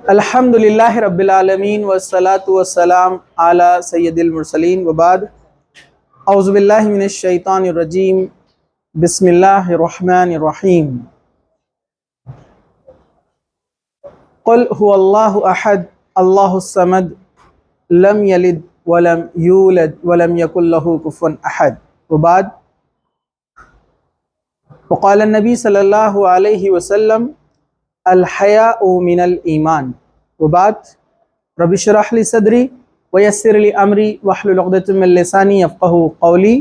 अल्हम्दुलिल्लाहि रब्बिल आलमीन वस्सलातु वस्सलाम अला सय्यदिल मुरसलीन व बाद। औज़ु बिल्लाहि मिनश शैतानिर रजीम। बिस्मिल्लाहिर रहमानिर रहीम। क़ुल हुवल्लाहु अहद अल्लाहुस समद लम यलिद वलम यूलद वलम यकुल लहू कुफुवन अहद। व बाद। वक़ाल नबी सल्लल्लाहु अलैहि वसल्लम अल हयाउ मिनल ईमान। व बाद। रब्बि इश्रह ली सदरी व यस्सिर ली अमरी वहलुल उक़दतम मिन लिसानी यफ़क़हू क़ौली।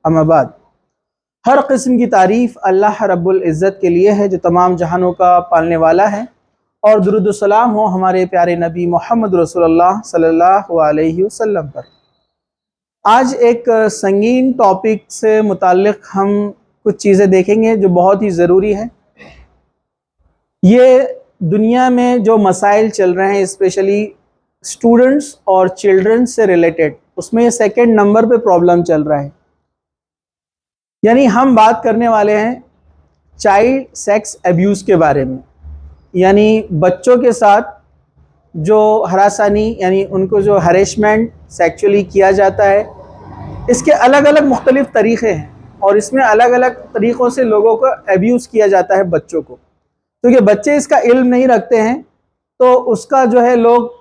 अम्मा बाद। हर किस्म की तारीफ़ अल्लाह रब्बुल इज़्ज़त के लिए है जो तमाम जहानों का पालने वाला है, और दुरूद व सलाम हो हमारे प्यारे नबी मोहम्मद रसूलुल्लाह सल्लल्लाहु अलैहि वसल्लम पर। आज एक संगीन टॉपिक से मुताल्लिक़ हम कुछ चीज़ें देखेंगे जो बहुत ही ज़रूरी है। ये दुनिया में जो मसाइल चल रहे हैं, स्पेशली स्टूडेंट्स और चिल्ड्रन से रिलेटेड, उसमें ये सेकंड नंबर पे प्रॉब्लम चल रहा है। यानी हम बात करने वाले हैं चाइल्ड सेक्स अब्यूज़ के बारे में, यानी बच्चों के साथ जो हरासानी यानी उनको जो हरेसमेंट सेक्सुअली किया जाता है, इसके अलग अलग मुख्तलिफ़ तरीक़े हैं और इसमें अलग अलग तरीक़ों से लोगों को अब्यूज़ किया जाता है बच्चों को। क्योंकि बच्चे इसका इल्म नहीं रखते हैं तो उसका जो है लोग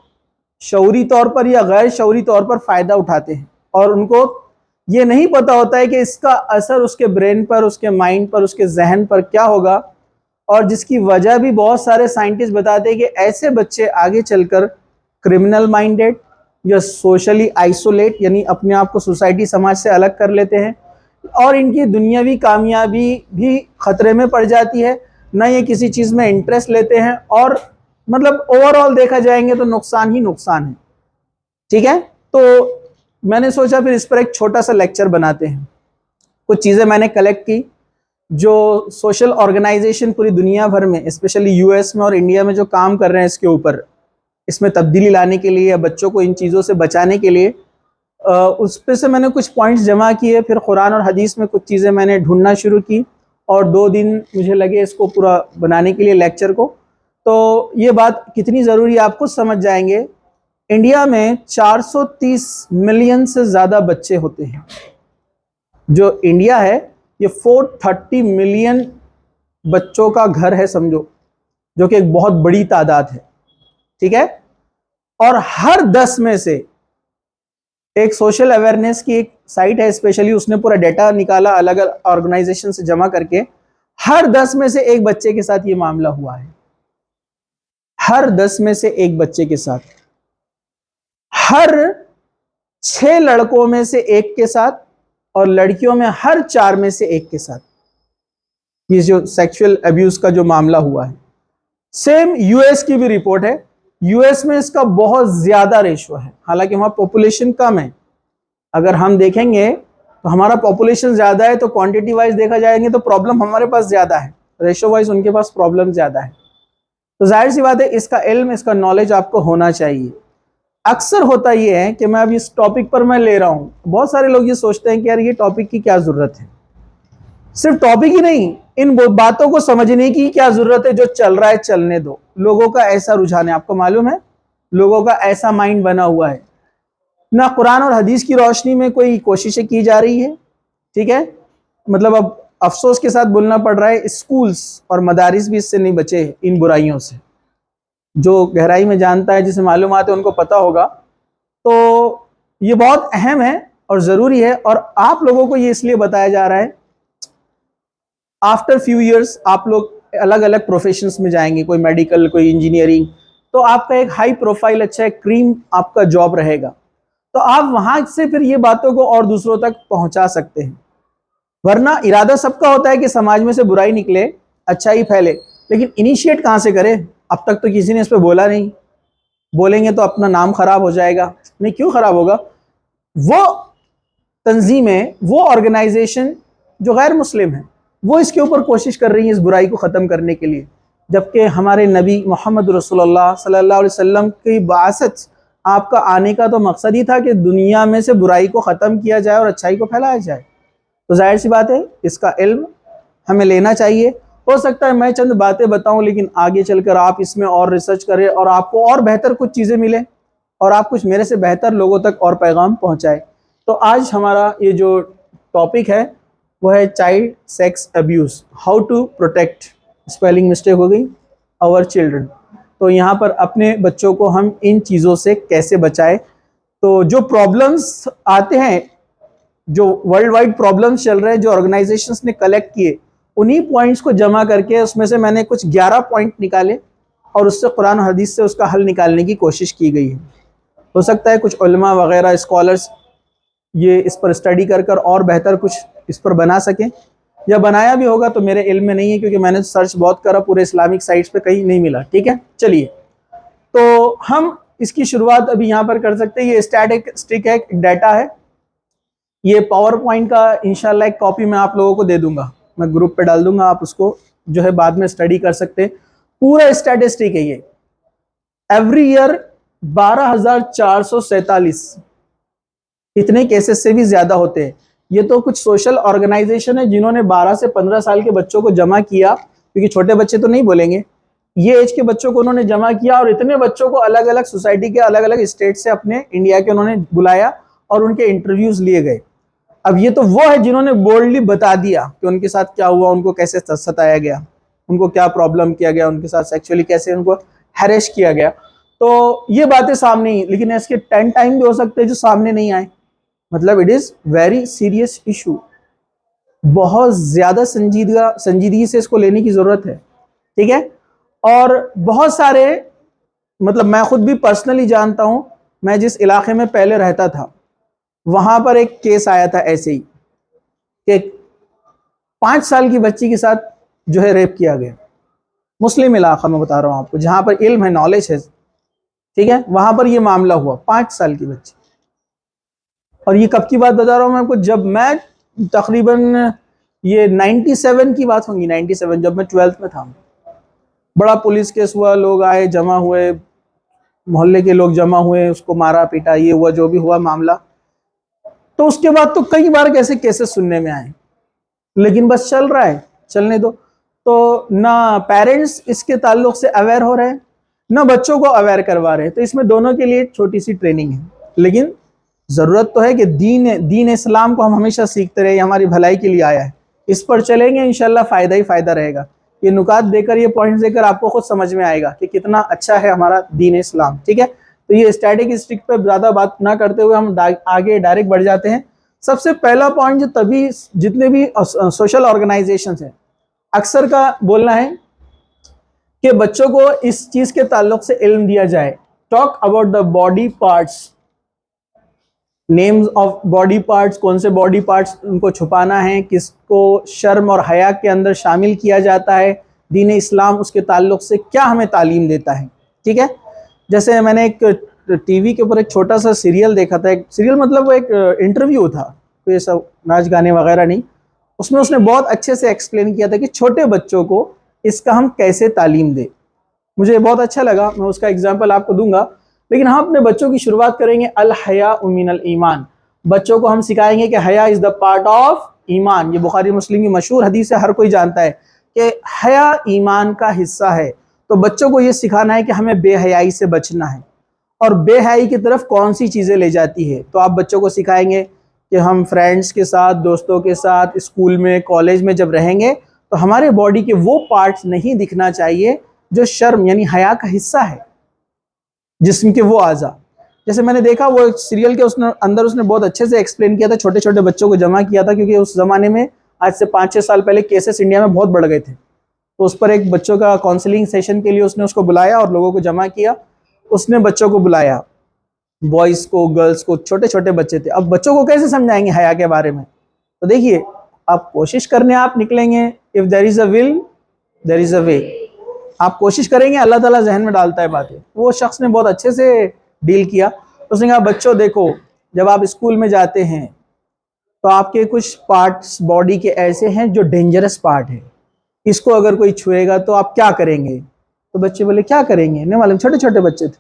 शऊरी तौर पर या गैर शऊरी तौर पर फ़ायदा उठाते हैं, और उनको ये नहीं पता होता है कि इसका असर उसके ब्रेन पर, उसके माइंड पर, उसके जहन पर क्या होगा, और जिसकी वजह भी बहुत सारे साइंटिस्ट बताते हैं कि ऐसे बच्चे आगे चलकर क्रिमिनल माइंडेड या सोशली आइसोलेट यानी अपने आप को सोसाइटी समाज से अलग कर लेते हैं, और इनकी दुनियावी कामयाबी भी ख़तरे में पड़ जाती है। न ये किसी चीज़ में इंटरेस्ट लेते हैं, और मतलब ओवरऑल देखा जाएंगे तो नुकसान ही नुकसान है। ठीक है, तो मैंने सोचा फिर इस पर एक छोटा सा लेक्चर बनाते हैं। कुछ चीज़ें मैंने कलेक्ट की जो सोशल ऑर्गेनाइजेशन पूरी दुनिया भर में, स्पेशली यूएस में और इंडिया में जो काम कर रहे हैं इसके ऊपर, इसमें तब्दीली लाने के लिए या बच्चों को इन चीज़ों से बचाने के लिए, उस पर से मैंने कुछ पॉइंट्स जमा किए। फिर कुरान और हदीस में कुछ चीज़ें मैंने ढूंढना शुरू की, और 2 दिन मुझे लगे इसको पूरा बनाने के लिए लेक्चर को। तो ये बात कितनी ज़रूरी है आप खुद समझ जाएंगे। इंडिया में 430 मिलियन से ज़्यादा बच्चे होते हैं। जो इंडिया है ये 430 मिलियन बच्चों का घर है समझो, जो कि एक बहुत बड़ी तादाद है। ठीक है, और हर 10 में से, एक सोशल अवेयरनेस की एक साइट है स्पेशली, उसने पूरा डेटा निकाला अलग अलग ऑर्गेनाइजेशन से जमा करके, हर 10 में से एक बच्चे के साथ ये मामला हुआ है। हर 10 में से एक बच्चे के साथ, हर 6 लड़कों में से एक के साथ, और लड़कियों में हर 4 में से एक के साथ ये जो सेक्सुअल अब्यूज का जो मामला हुआ है। सेम यूएस की भी रिपोर्ट है। यूएस में इसका बहुत ज्यादा रेशो है, हालांकि वहां पॉपुलेशन कम है। अगर हम देखेंगे तो हमारा पॉपुलेशन ज्यादा है, तो क्वांटिटी वाइज देखा जाएंगे तो प्रॉब्लम हमारे पास ज्यादा है, रेशो वाइज उनके पास प्रॉब्लम ज्यादा है। तो जाहिर सी बात है इसका इल्म, इसका नॉलेज आपको होना चाहिए। अक्सर होता ये है कि मैं अब इस टॉपिक पर मैं ले रहा हूँ, बहुत सारे लोग ये सोचते हैं कि यार ये टॉपिक की क्या ज़रूरत है। सिर्फ टॉपिक ही नहीं, इन बातों को समझने की क्या ज़रूरत है। जो चल रहा है चलने दो। लोगों का ऐसा रुझान है, आपको मालूम है, लोगों का ऐसा माइंड बना हुआ है। ना कुरान और हदीस की रोशनी में कोई कोशिशें की जा रही है। ठीक है, मतलब अब अफसोस के साथ बोलना पड़ रहा है, स्कूल्स और मदारिस भी इससे नहीं बचे इन बुराइयों से। जो गहराई में जानता है, जिसे मालूमात है, उनको पता होगा। तो ये बहुत अहम है और ज़रूरी है, और आप लोगों को ये इसलिए बताया जा रहा है। आफ्टर फ्यू इयर्स आप लोग अलग अलग प्रोफेशंस में जाएंगे, कोई मेडिकल, कोई इंजीनियरिंग, तो आपका एक हाई प्रोफाइल, अच्छा एक क्रीम आपका जॉब रहेगा, तो आप वहां से फिर ये बातों को और दूसरों तक पहुंचा सकते हैं। वरना इरादा सबका होता है कि समाज में से बुराई निकले, अच्छाई फैले, लेकिन इनिशिएट कहाँ से करें? अब तक तो किसी ने इस पर बोला नहीं। बोलेंगे तो अपना नाम खराब हो जाएगा। नहीं, क्यों खराब होगा? वो तंजीमें, वो ऑर्गेनाइजेशन जो गैर मुस्लिम है, वो इसके ऊपर कोशिश कर रही है इस बुराई को ख़त्म करने के लिए, जबकि हमारे नबी मोहम्मद रसूलुल्लाह सल्लल्लाहु अलैहि वसल्लम की बासत, आपका आने का तो मकसद ही था कि दुनिया में से बुराई को ख़त्म किया जाए और अच्छाई को फैलाया जाए। तो जाहिर सी बात है इसका इल्म हमें लेना चाहिए, हो सकता है मैं चंद बातें बताऊं, लेकिन आगे चलकर आप इसमें और रिसर्च करें और आपको और बेहतर कुछ चीज़ें मिले और आप कुछ मेरे से बेहतर लोगों तक और पैगाम पहुंचाए। तो आज हमारा ये जो टॉपिक है वो है child sex abuse, how to protect, spelling mistake हो गई, आवर चिल्ड्रन। तो यहाँ पर अपने बच्चों को हम इन चीज़ों से कैसे बचाएं। तो जो प्रॉब्लम्स आते हैं, जो वर्ल्ड वाइड प्रॉब्लम्स चल रहे हैं, जो ऑर्गेनाइजेशंस ने कलेक्ट किए, उन्हीं पॉइंट्स को जमा करके उसमें से मैंने कुछ 11 पॉइंट निकाले और उससे कुरान हदीस से उसका हल निकालने की कोशिश की गई है। हो सकता है कुछ उलमा वगैरह स्कॉलर्स ये इस पर स्टडी कर और बेहतर कुछ इस पर बना सकें, या बनाया भी होगा तो मेरे इल्म में नहीं है, क्योंकि मैंने सर्च बहुत करा, पूरे इस्लामिक साइट्स पे कहीं नहीं मिला। ठीक है, चलिए तो हम इसकी शुरुआत अभी यहाँ पर कर सकते हैं। ये स्टैटिस्टिक है, डाटा है, ये पावर पॉइंट का इंशाल्लाह एक कॉपी मैं आप लोगों को दे दूंगा, मैं ग्रुप पे डाल दूंगा, आप उसको जो है बाद में स्टडी कर सकते हैं। पूरा स्टैटिस्टिक है ये। एवरी ईयर 12,447 इतने केसेस से भी ज्यादा होते हैं। ये तो कुछ सोशल ऑर्गेनाइजेशन है जिन्होंने 12 से 15 साल के बच्चों को जमा किया, क्योंकि छोटे बच्चे तो नहीं बोलेंगे, ये एज के बच्चों को उन्होंने जमा किया और इतने बच्चों को अलग अलग सोसाइटी के अलग अलग स्टेट से अपने इंडिया के उन्होंने बुलाया और उनके इंटरव्यूज लिए गए। अब ये तो वो है जिन्होंने बोल्डली बता दिया कि उनके साथ क्या हुआ, उनको कैसे सताया गया, उनको क्या प्रॉब्लम किया गया, उनके साथ सेक्सुअली कैसे उनको हैरेश किया गया। तो ये बातें सामने ही, लेकिन इसके 10 टाइम भी हो सकते हैं जो सामने नहीं आए। मतलब it is very serious issue, बहुत ज्यादा संजीदगी से इसको लेने की जरूरत है। ठीक है, और बहुत सारे, मतलब मैं खुद भी पर्सनली जानता हूं, मैं जिस इलाके में पहले रहता था वहां पर एक केस आया था ऐसे ही कि 5 साल की बच्ची के साथ जो है रेप किया गया। मुस्लिम इलाका में बता रहा हूं आपको, जहां पर इल्म है, नॉलेज है, ठीक है, वहां पर ये मामला हुआ, 5 साल की बच्ची। और ये कब की बात बता रहा हूं मैं आपको, जब मैं तकरीबन ये 97 की बात होंगी, 97, जब मैं 12th में था। बड़ा पुलिस केस हुआ, लोग आए, जमा हुए, मोहल्ले के लोग जमा हुए, उसको मारा पीटा, ये हुआ जो भी हुआ मामला। तो उसके बाद तो कई बार कैसे केसेस सुनने में आए, लेकिन बस चल रहा है, चलने दो। तो ना पेरेंट्स इसके ताल्लुक से अवेयर हो रहे हैं, ना बच्चों को अवेयर करवा रहे हैं। तो इसमें दोनों के लिए छोटी सी ट्रेनिंग है, लेकिन जरूरत तो है कि दीन इस्लाम को हम हमेशा सीखते रहे, हमारी भलाई के लिए आया है, इस पर चलेंगे इंशाल्लाह फायदा ही फायदा रहेगा। ये नुकात देकर, ये पॉइंट्स देकर आपको खुद समझ में आएगा कि कितना अच्छा है हमारा दीन इस्लाम। ठीक है, तो ये स्टैटिस्टिक पर ज्यादा बात ना करते हुए हम आगे डायरेक्ट बढ़ जाते हैं। सबसे पहला पॉइंट, जो तभी जितने भी सोशल ऑर्गेनाइजेशन है, अक्सर का बोलना है कि बच्चों को इस चीज के ताल्लुक से इल्म दिया जाए। Talk about the body parts, names of body parts, कौन से बॉडी पार्ट्स उनको छुपाना है, किसको शर्म और हया के अंदर शामिल किया जाता है, दीन इस्लाम उसके ताल्लुक से क्या हमें तालीम देता है। ठीक है, जैसे मैंने एक टीवी के ऊपर एक छोटा सा सीरियल देखा था, एक सीरियल मतलब वो एक इंटरव्यू था, तो ये सब नाच गाने वगैरह नहीं, उसमें उसने बहुत अच्छे से एक्सप्लेन किया था कि छोटे बच्चों को इसका हम कैसे तालीम दें। मुझे बहुत अच्छा लगा, मैं उसका एग्जाम्पल आपको दूंगा। लेकिन हम अपने बच्चों की शुरुआत करेंगे अल हया मिनल ईमान। बच्चों को हम सिखाएंगे कि हया इज द पार्ट ऑफ ईमान। ये बुखारी मुस्लिम की मशहूर हदीस है, हर कोई जानता है कि हया ईमान का हिस्सा है। तो बच्चों को ये सिखाना है कि हमें बेहयाई से बचना है, और बेहयाई की तरफ कौन सी चीज़ें ले जाती है। तो आप बच्चों को सिखाएंगे कि हम फ्रेंड्स के साथ, दोस्तों के साथ, स्कूल में, कॉलेज में जब रहेंगे तो हमारे बॉडी के वो पार्ट्स नहीं दिखना चाहिए जो शर्म यानी हया का हिस्सा है, जिस्म के वो आज़ा। जैसे मैंने देखा वो एक सीरियल के उसने बहुत अच्छे से एक्सप्लेन किया था, छोटे छोटे बच्चों को जमा किया था, क्योंकि उस ज़माने में आज से 5-6 साल पहले केसेस इंडिया में बहुत बढ़ गए थे। तो उस पर एक बच्चों का काउंसलिंग सेशन के लिए उसने उसको बुलाया और लोगों को जमा किया। उसने बच्चों को बुलाया, बॉयज़ को, गर्ल्स को, छोटे छोटे बच्चे थे। अब बच्चों को कैसे समझाएंगे हया के बारे में? तो देखिए, आप कोशिश करने आप निकलेंगे, if there is a will there is a way. आप कोशिश करेंगे, अल्लाह ताला जहन में डालता है बातें। वो शख्स ने बहुत अच्छे से डील किया। उसने कहा बच्चों देखो, जब आप स्कूल में जाते हैं तो आपके कुछ पार्ट्स बॉडी के ऐसे हैं जो डेंजरस पार्ट है, इसको अगर कोई छुएगा तो आप क्या करेंगे? तो बच्चे बोले क्या करेंगे, नहीं मालूम, छोटे छोटे बच्चे थे।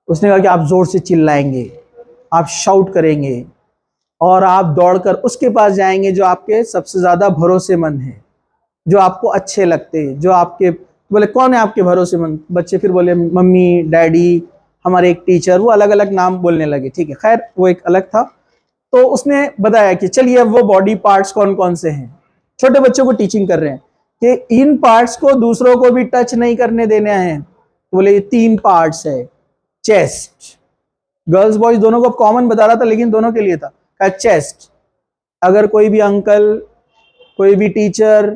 उसने कहा कि आप जोर से चिल्लाएंगे, आप शाउट करेंगे, और आप दौड़कर उसके पास जाएंगे जो आपके सबसे ज्यादा भरोसेमंद है, जो आपको अच्छे लगते हैं, जो आपके, बोले कौन है आपके भरोसेमंद? बच्चे फिर बोले मम्मी, डैडी, हमारे एक टीचर, वो अलग अलग नाम बोलने लगे। ठीक है, खैर वो एक अलग था। तो उसने बताया कि चलिए अब वो बॉडी पार्ट्स कौन कौन से हैं, छोटे बच्चों को टीचिंग कर रहे हैं कि इन पार्ट्स को दूसरों को भी टच नहीं करने देने हैं। तो बोले ये 3 पार्ट्स है। चेस्ट, गर्ल्स बॉयज दोनों को कॉमन बता रहा था, लेकिन दोनों के लिए था। कहा चेस्ट, अगर कोई भी अंकल, कोई भी टीचर,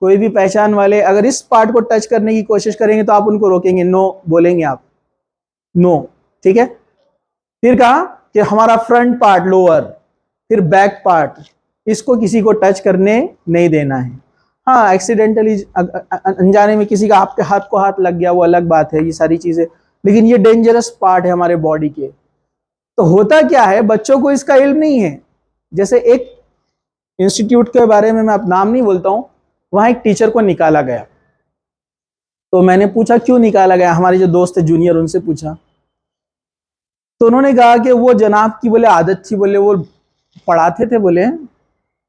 कोई भी पहचान वाले अगर इस पार्ट को टच करने की कोशिश करेंगे तो आप उनको रोकेंगे, नो बोलेंगे आप, नो। ठीक है, फिर कहा कि हमारा फ्रंट पार्ट, लोअर, फिर बैक पार्ट, इसको किसी को टच करने नहीं देना है। हाँ, एक्सीडेंटली अनजाने में किसी का आपके हाथ को हाथ लग गया, वो अलग बात है, ये सारी चीजें, लेकिन ये डेंजरस पार्ट है हमारे बॉडी के। तो होता क्या है, बच्चों को इसका इल्म नहीं है। जैसे एक इंस्टीट्यूट के बारे में मैं अब नाम नहीं बोलता हूं, वहां एक टीचर को निकाला गया। तो मैंने पूछा क्यों निकाला गया, हमारे जो दोस्त है जूनियर, उनसे पूछा। तो उन्होंने कहा कि वो जनाब की बोले आदत थी, बोले वो पढ़ाते थे बोले,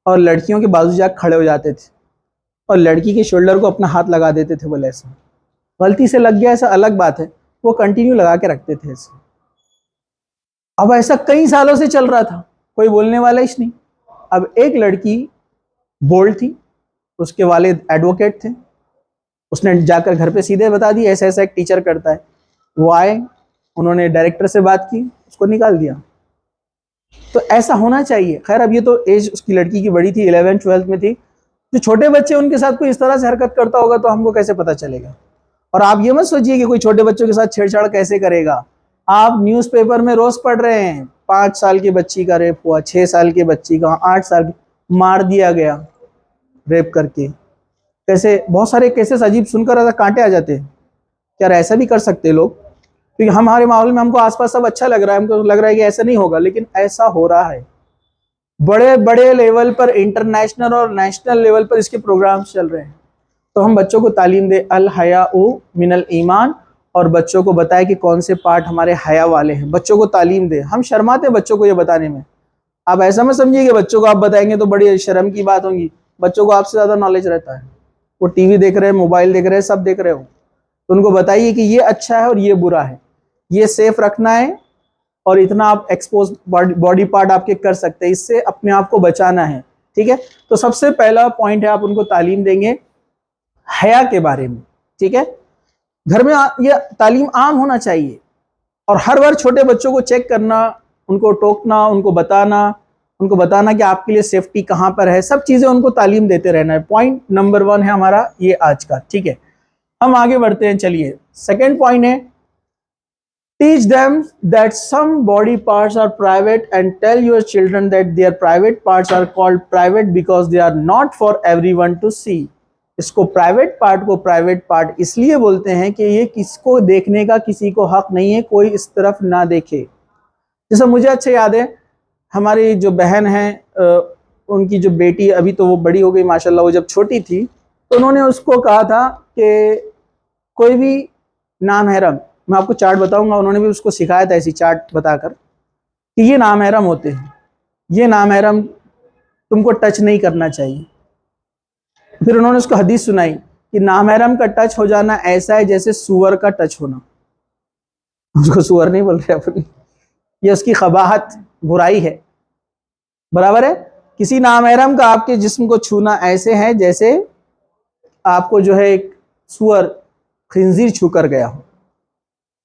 और लड़कियों के बाजू जाकर खड़े हो जाते थे और लड़की के शोल्डर को अपना हाथ लगा देते थे बोले। ऐसा गलती से लग गया, ऐसा अलग बात है, वो कंटिन्यू लगा के रखते थे ऐसे। अब ऐसा कई सालों से चल रहा था, कोई बोलने वाला ही नहीं। अब एक लड़की बोल्ड थी, उसके वालिद एडवोकेट थे, उसने जाकर घर पे सीधे बता दिया ऐसा ऐसा एक टीचर करता है। वो आए, उन्होंने डायरेक्टर से बात की, उसको निकाल दिया। तो ऐसा होना चाहिए। खैर अब ये तो एज उसकी लड़की की बड़ी थी, 11th-12th में थी। जो छोटे बच्चे उनके साथ कोई इस तरह से हरकत करता होगा तो हमको कैसे पता चलेगा। और आप ये मत सोचिए कि कोई छोटे बच्चों के साथ छेड़छाड़ कैसे करेगा। आप न्यूज़पेपर में रोज पढ़ रहे हैं 5 साल की बच्ची का रेप हुआ, 6 साल की बच्ची का, 8 साल की मार दिया गया रेप करके। कैसे बहुत सारे केसेस अजीब सुनकर कांटे आ जाते हैं, क्या ऐसा भी कर सकते हैं लोग? क्योंकि हमारे माहौल में हमको आसपास सब अच्छा लग रहा है, हमको लग रहा है कि ऐसा नहीं होगा, लेकिन ऐसा हो रहा है। बड़े बड़े लेवल पर, इंटरनेशनल और नेशनल लेवल पर इसके प्रोग्राम्स चल रहे हैं। तो हम बच्चों को तालीम दे अल हयाउ मिनल ईमान, और बच्चों को बताए कि कौन से पार्ट हमारे हया वाले हैं। बच्चों को तालीम दे। हम शर्माते बच्चों को ये बताने में। आप ऐसा मत समझिए कि बच्चों को आप बताएंगे तो बड़ी शर्म की बात होगी। बच्चों को आपसे ज्यादा नॉलेज रहता है, वो टीवी देख रहे हैं, मोबाइल देख रहे हैं, सब देख रहे हो, तो उनको बताइए कि ये अच्छा है और ये बुरा है, ये सेफ रखना है, और इतना आप एक्सपोज बॉडी पार्ट आपके कर सकते हैं, इससे अपने आप को बचाना है। ठीक है, तो सबसे पहला पॉइंट है, आप उनको तालीम देंगे हया के बारे में। ठीक है, घर में ये तालीम आम होना चाहिए, और हर बार छोटे बच्चों को चेक करना, उनको टोकना, उनको बताना कि आपके लिए सेफ्टी कहां पर है, सब चीजें उनको तालीम देते रहना है। पॉइंट नंबर 1 है हमारा ये आज का। ठीक है, हम आगे बढ़ते हैं। चलिए, सेकेंड पॉइंट है, teach them that some body parts are private and tell your children that their private parts are called private because they are not for everyone to see। इसको प्राइवेट पार्ट को private part इसलिए बोलते हैं कि ये किसको देखने का किसी को हक नहीं है, कोई इस तरफ ना देखे। जैसा मुझे अच्छा याद है, हमारी जो बहन है, उनकी जो बेटी, अभी तो वो बड़ी हो गई माशाल्लाह, वो जब छोटी थी तो उन्होंने उसको कहा था कि कोई भी नामहरम, मैं आपको चार्ट बताऊंगा, उन्होंने भी उसको सिखाया था ऐसी चार्ट बताकर कि ये नामहरम होते हैं, ये नामहरम तुमको टच नहीं करना चाहिए। फिर उन्होंने उसको हदीस सुनाई कि नामहरम का टच हो जाना ऐसा है जैसे सुअर का टच होना। उसको सुअर नहीं बोल रहे अपन, ये उसकी खबाहत, बुराई है, बराबर है। किसी नामहरम का आपके जिस्म को छूना ऐसे है जैसे आपको जो है एक सुअर, खिंजीर छू कर गया हो।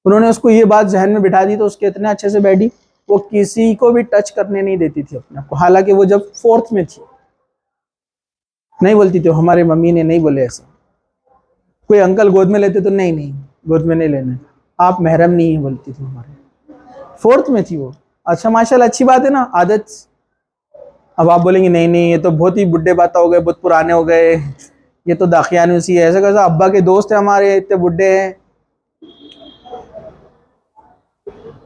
उन्होंने उसको ये बात जहन में बिठा दी तो उसके इतने अच्छे से बैठी, वो किसी को भी टच करने नहीं देती थी अपने को। हालांकि वो जब 4th में थी, नहीं बोलती थी, हमारे मम्मी ने नहीं बोले ऐसा। कोई अंकल गोद में लेते तो नहीं नहीं गोद में नहीं लेना, आप महरम नहीं है बोलती थी हमारे। 4th में थी वो। अच्छा माशाल्लाह, अच्छी बात है ना, आदत। अब आप बोलेंगे नहीं नहीं ये तो बहुत ही बुढ़े बात हो गए, बहुत पुराने हो गए, ये तो दाखियानुसी है, ऐसा कैसा। अब्बा के दोस्त है हमारे, इतने बुढ़े हैं।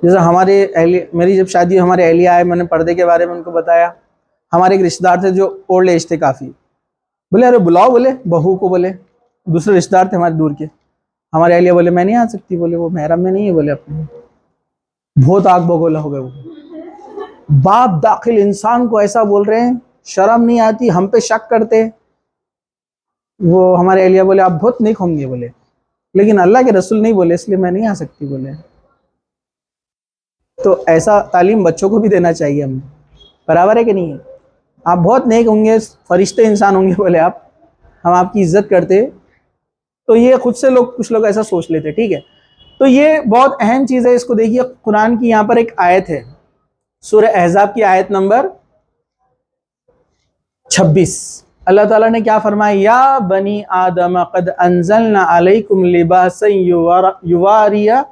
जैसे हमारे मेरी जब शादी, हमारे अहलिया आए, मैंने पर्दे के बारे में उनको बताया। हमारे एक रिश्तेदार थे जो ओल्ड एज थे काफ़ी, बोले अरे बुलाओ, बोले बहू को, बोले दूसरे रिश्तेदार थे हमारे दूर के। हमारे अहलिया बोले मैं नहीं आ सकती, बोले वो महरम में नहीं है, बोले अपने। बहुत आग बगोला हो गए वो। बाप दाखिल इंसान को ऐसा बोल रहे हैं, शर्म नहीं आती, हम पे शक करते। वो हमारे एलिया बोले आप बहुत नेक होंगे बोले, लेकिन अल्लाह के रसूल नहीं बोले इसलिए मैं नहीं आ सकती बोले। तो ऐसा तालीम बच्चों को भी देना चाहिए हमें, बराबर है कि नहीं है? आप बहुत नेक होंगे, फरिश्ते इंसान होंगे बोले आप, हम आपकी इज्जत करते, तो ये खुद से लोग, कुछ लोग ऐसा सोच लेते, ठीक है। तो ये बहुत अहम चीज़ है, इसको देखिए कुरान की यहाँ पर एक आयत है, सूरह अहज़ाब की आयत नंबर 26। अल्लाह ताला ने क्या फरमाया, या बनी आदम कद अंज़लना अलैकुम लिबासन युवारिया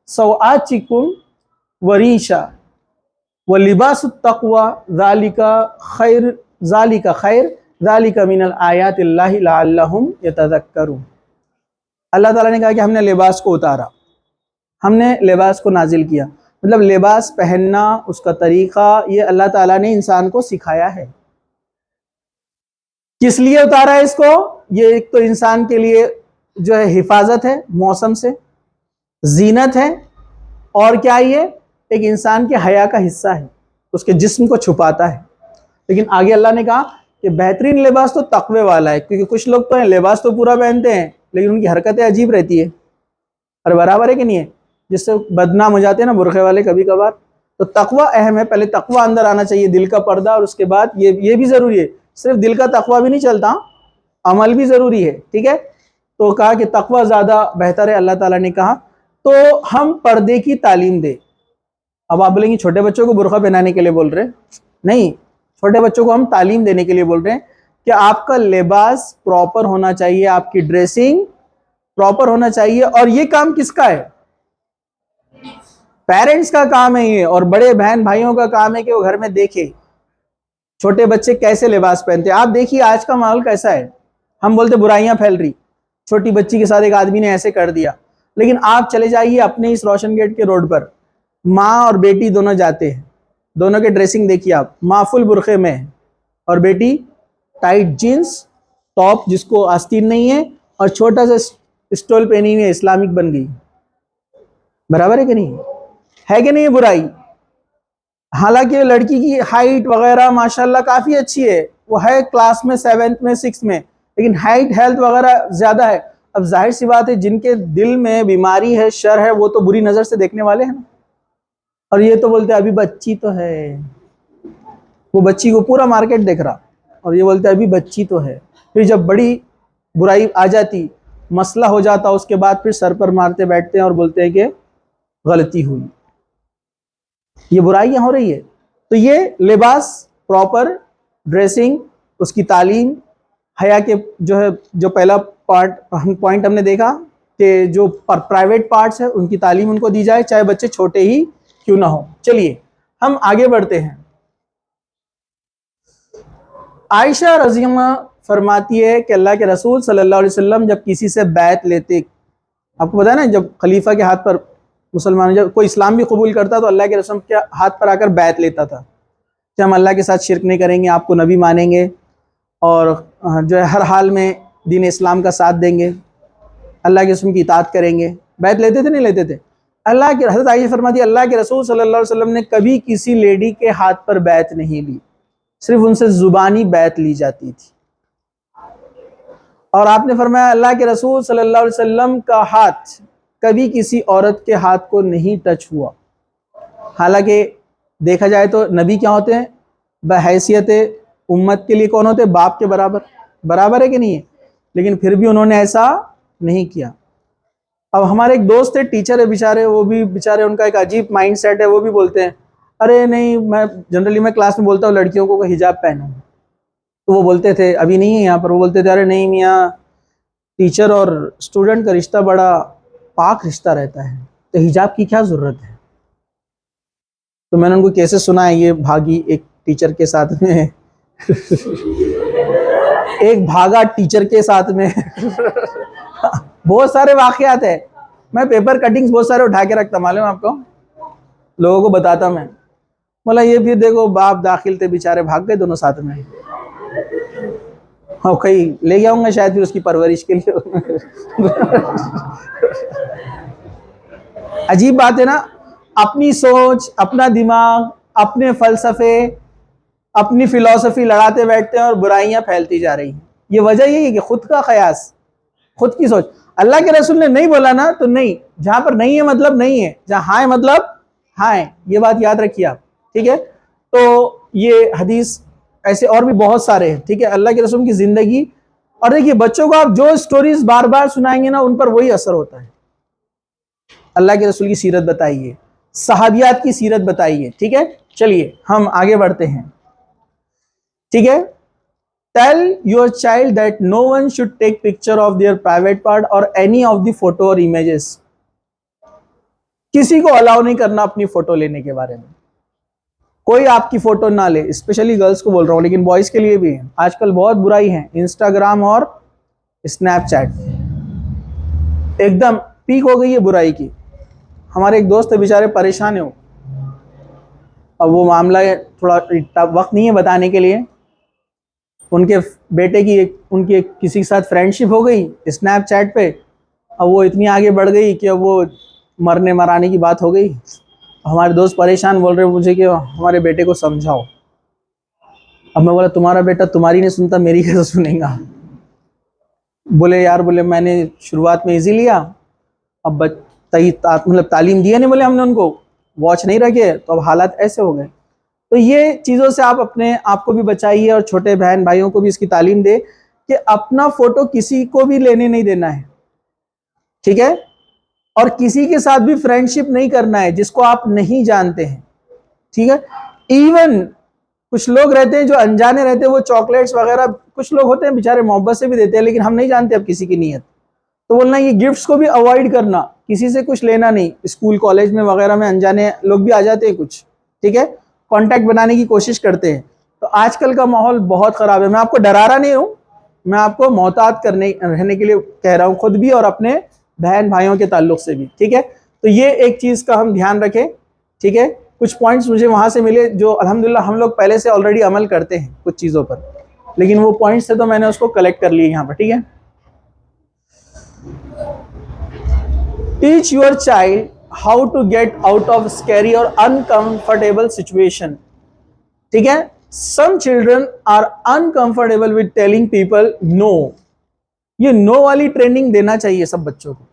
सौआतिकुम वरीशा व लिबासुत तक़वा ज़ालिका खैर ज़ालिका मिनल आयातिल्लाहि लअल्लहुम यतज़क्करून। अल्लाह ताला ने कहा कि हमने लिबास को उतारा, हमने लिबास को नाजिल किया, मतलब लिबास पहनना, उसका तरीक़ा, ये अल्लाह ताला ने इंसान को सिखाया है। किस लिए उतारा है इसको? ये एक तो इंसान के लिए जो है हिफाजत है मौसम से, जीनत है, और क्या ये एक इंसान के हया का हिस्सा है, उसके जिस्म को छुपाता है। लेकिन आगे अल्लाह ने कहा कि बेहतरीन लिबास तो तकवे वाला है, क्योंकि कुछ लोग तो हैं लिबास तो पूरा पहनते हैं लेकिन उनकी हरकतें अजीब रहती है, और बराबर है कि नहीं है, जिससे बदनाम हो जाते हैं ना बुरखे वाले कभी कभार। तो तकवा अहम है, पहले तकवा अंदर आना चाहिए, दिल का पर्दा, और उसके बाद ये भी ज़रूरी है, सिर्फ दिल का तकवा भी नहीं चलता, अमल भी ज़रूरी है, ठीक है। तो कहा कि तकवा ज़्यादा बेहतर है, अल्लाह ताला ने कहा। तो हम पर्दे की तालीम दे। अब आप बोलेंगे छोटे बच्चों को बुरखा पहनाने के लिए बोल रहे हैं, नहीं, छोटे बच्चों को हम तालीम देने के लिए बोल रहे हैं कि आपका लिबास प्रॉपर होना चाहिए, आपकी ड्रेसिंग प्रॉपर होना चाहिए। और ये काम किसका है? पेरेंट्स का काम है ये, और बड़े बहन भाइयों का काम है कि वो घर में देखे छोटे बच्चे कैसे लिबास पहनते हैं। आप देखिए आज का माहौल कैसा है, हम बोलते बुराइयां फैल रही, छोटी बच्ची के साथ एक आदमी ने ऐसे कर दिया, लेकिन आप चले जाइए अपने इस रोशन गेट के रोड पर, माँ और बेटी दोनों जाते हैं, दोनों के ड्रेसिंग देखिए आप, माँ फुल बुरखे में है और बेटी टाइट जीन्स टॉप जिसको आस्तीन नहीं है और छोटा सा स्टोल पहनी हुई है, इस्लामिक बन गई, बराबर है कि नहीं है कि नहीं बुराई? हालांकि लड़की की हाइट वगैरह माशाल्लाह काफ़ी अच्छी है, वो है क्लास में 7th में 6th में, लेकिन हाइट हेल्थ वगैरह ज़्यादा है। अब जाहिर सी बात है जिनके दिल में बीमारी है, शर है, वो तो बुरी नज़र से देखने वाले हैं ना। और ये तो बोलते अभी बच्ची तो है, वो बच्ची को पूरा मार्केट देख रहा, और ये बोलते अभी बच्ची तो है। फिर जब बड़ी बुराई आ जाती, मसला हो जाता, उसके बाद फिर सर पर मारते बैठते हैं और बोलते हैं कि गलती हुई। ये बुराइयां हो रही है। तो ये लिबास, प्रॉपर ड्रेसिंग, उसकी तालीम, हया के जो है, जो पहला पॉइंट हमने देखा कि जो प्राइवेट पार्ट्स है उनकी तालीम उनको दी जाए, चाहे बच्चे छोटे ही क्यों ना हो। चलिए हम आगे बढ़ते हैं। आयशा रज़ियल्लाहु फरमाती है कि अल्लाह के रसूल सल्लल्लाहु अलैहि वसल्लम जब किसी से बैत लेते, आपको पता है ना, जब खलीफा के हाथ पर मुसलमान, जब कोई इस्लाम भी कबूल करता तो अल्लाह के रसूल के हाथ पर आकर बैत लेता था कि हम अल्लाह के साथ शिरक नहीं करेंगे, आपको नबी मानेंगे और जो है हर हाल में दीन इस्लाम का साथ देंगे, अल्लाह के रसूल की इताअत करेंगे। बैत लेते थे नहीं लेते थे? अल्लाह के हज़रत आयशा फरमाती अल्लाह के रसूल सल्लल्लाहु अलैहि वसल्लम ने कभी किसी लेडी के हाथ पर बैत नहीं ली, सिर्फ उनसे ज़ुबानी बैत ली जाती थी। और आपने फरमाया अल्लाह के रसूल सल्लल्लाहु अलैहि वसल्लम का हाथ कभी किसी औरत के हाथ को नहीं टच हुआ। हालांकि देखा जाए तो नबी क्या होते हैं, बहैसियत उम्मत के लिए कौन होते हैं? बाप के बराबर, बराबर है कि नहीं है? लेकिन फिर भी उन्होंने ऐसा नहीं किया। अब हमारे एक दोस्त है, टीचर है बेचारे, वो भी बेचारे, उनका एक अजीब माइंड सेट है, वो भी बोलते हैं अरे नहीं, मैं क्लास में बोलता हूँ लड़कियों को हिजाब पहनो, तो वो बोलते थे, अभी नहीं है यहाँ पर, वो बोलते थे अरे नहीं मियाँ, टीचर और स्टूडेंट का रिश्ता बड़ा पाक रिश्ता रहता है, तो हिजाब की क्या ज़रूरत है। तो मैंने उनको कैसे सुना है, ये भागी एक टीचर के साथ में एक भागा टीचर के साथ में बहुत सारे वाकयात है, मैं पेपर कटिंग्स बहुत सारे उठा के रखता, मालूम आपको, लोगों को बताता मैं, बोला ये फिर देखो बाप दाखिल थे बेचारे, भाग गए दोनों साथ में, हाँ कहीं ले गया हूँगा शायद फिर उसकी परवरिश के लिए अजीब बात है ना, अपनी सोच, अपना दिमाग, अपने फलसफे, अपनी फिलॉसफी लड़ाते बैठते हैं और बुराइयां फैलती जा रही हैं। ये वजह यही है कि खुद का ख्यास, खुद की सोच। अल्लाह के रसूल ने नहीं बोला ना तो नहीं, जहां पर नहीं है मतलब नहीं है, जहां हाँ है मतलब हाँ है, ये बात याद रखिए आप, ठीक है। तो ये हदीस ऐसे और भी बहुत सारे हैं, ठीक है, अल्लाह के रसूल की जिंदगी। और देखिए बच्चों को आप जो स्टोरीज बार बार सुनाएंगे ना, उन पर वही असर होता है। अल्लाह के रसूल की सीरत बताइए, सहाबियात की सीरत बताइए, ठीक है। चलिए हम आगे बढ़ते हैं, ठीक है। Tell your child that no one should take picture of their private part or any of the photo or images. किसी को अलाउ नहीं करना अपनी फोटो लेने के बारे में, कोई आपकी फोटो ना ले। स्पेशली गर्ल्स को बोल रहा हूं, लेकिन बॉयज के लिए भी है। आजकल बहुत बुराई है, इंस्टाग्राम और स्नैपचैट एकदम पीक हो गई है बुराई की। हमारे एक दोस्त है, बेचारे परेशान हो। अब वो मामला है, थोड़ा वक्त नहीं है बताने के लिए। उनके बेटे की उनकी किसी के साथ फ्रेंडशिप हो गई स्नैपचैट पे। अब वो इतनी आगे बढ़ गई कि अब वो मरने मराने की बात हो गई। हमारे दोस्त परेशान, बोल रहे मुझे कि हमारे बेटे को समझाओ। अब मैं बोला तुम्हारा बेटा तुम्हारी नहीं सुनता, मेरी कैसे सुनेगा। बोले यार, बोले मैंने शुरुआत में इजी लिया, अब मतलब तालीम दिया नहीं, बोले हमने उनको वॉच नहीं रखे, तो अब हालात ऐसे हो गए। तो ये चीज़ों से आप अपने आप को भी बचाइए और छोटे बहन भाइयों को भी इसकी तालीम दे कि अपना फोटो किसी को भी लेने नहीं देना है, ठीक है। और किसी के साथ भी फ्रेंडशिप नहीं करना है जिसको आप नहीं जानते हैं, ठीक है। इवन कुछ लोग रहते हैं जो अनजाने रहते हैं, वो चॉकलेट्स वगैरह कुछ लोग होते हैं बेचारे मोहब्बत से भी देते हैं, लेकिन हम नहीं जानते अब किसी की नीयत। तो बोलना ये गिफ्ट्स को भी अवॉइड करना, किसी से कुछ लेना नहीं। स्कूल कॉलेज में वगैरह में अनजाने लोग भी आ जाते हैं कुछ, ठीक है, कांटेक्ट बनाने की कोशिश करते हैं। तो आजकल का माहौल बहुत खराब है। मैं आपको डरा रहा नहीं हूं, मैं आपको मोहतात रहने के लिए कह रहा हूं, खुद भी और अपने बहन भाइयों के ताल्लुक से भी, ठीक है। तो ये एक चीज का हम ध्यान रखें, ठीक है। कुछ पॉइंट्स मुझे वहां से मिले जो अल्हम्दुलिल्लाह हम लोग पहले से ऑलरेडी अमल करते हैं कुछ चीजों पर, लेकिन वो पॉइंट्स थे तो मैंने उसको कलेक्ट कर लिए यहाँ पर, ठीक है। Teach your child how to get out of scary और अनकंफर्टेबल सिचुएशन, ठीक है। Some children are uncomfortable with telling people no. ये नो वाली ट्रेनिंग देना चाहिए सब बच्चों को,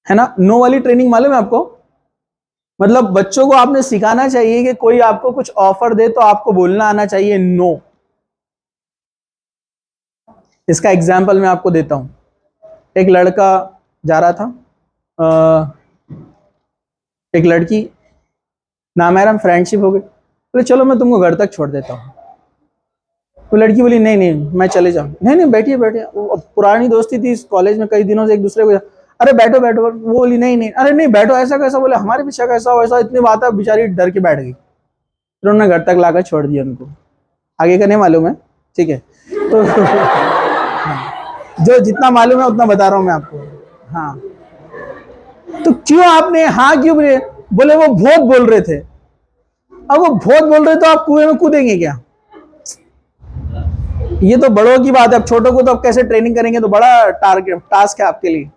है ना। नो वाली ट्रेनिंग मालूम है आपको, मतलब बच्चों को आपने सिखाना चाहिए कि कोई आपको कुछ ऑफर दे तो आपको बोलना आना चाहिए नो। इसका एग्जाम्पल मैं आपको देता हूं। एक लड़का जा रहा था, एक लड़की, नामहरम फ्रेंडशिप हो गई, बोले चलो मैं तुमको घर तक छोड़ देता हूँ। तो लड़की बोली नहीं नहीं मैं चले जाऊँ। नहीं नहीं बैठिए बैठिए, वो पुरानी दोस्ती थी कॉलेज में, कई दिनों से एक दूसरे को, अरे बैठो बैठो। वो बोली नहीं नहीं, अरे नहीं बैठो, ऐसा कैसा, बोले हमारे पीछे कैसा वैसा, इतनी बात है, बेचारी डर के बैठ गई। फिर उन्होंने घर तक लाकर छोड़ दिया उनको। आगे का नहीं मालूम है, ठीक है। तो जो जितना मालूम है उतना बता रहा हूँ मैं आपको। हाँ, तो क्यों आपने हाँ क्यों बोले? बोले वो बहुत बोल रहे थे। अब वो बहुत बोल रहे तो आप कुएं में कूदेंगे क्या? ये तो बड़ों की बात है, अब छोटों को तो अब कैसे ट्रेनिंग करेंगे, तो बड़ा टास्क है आपके लिए।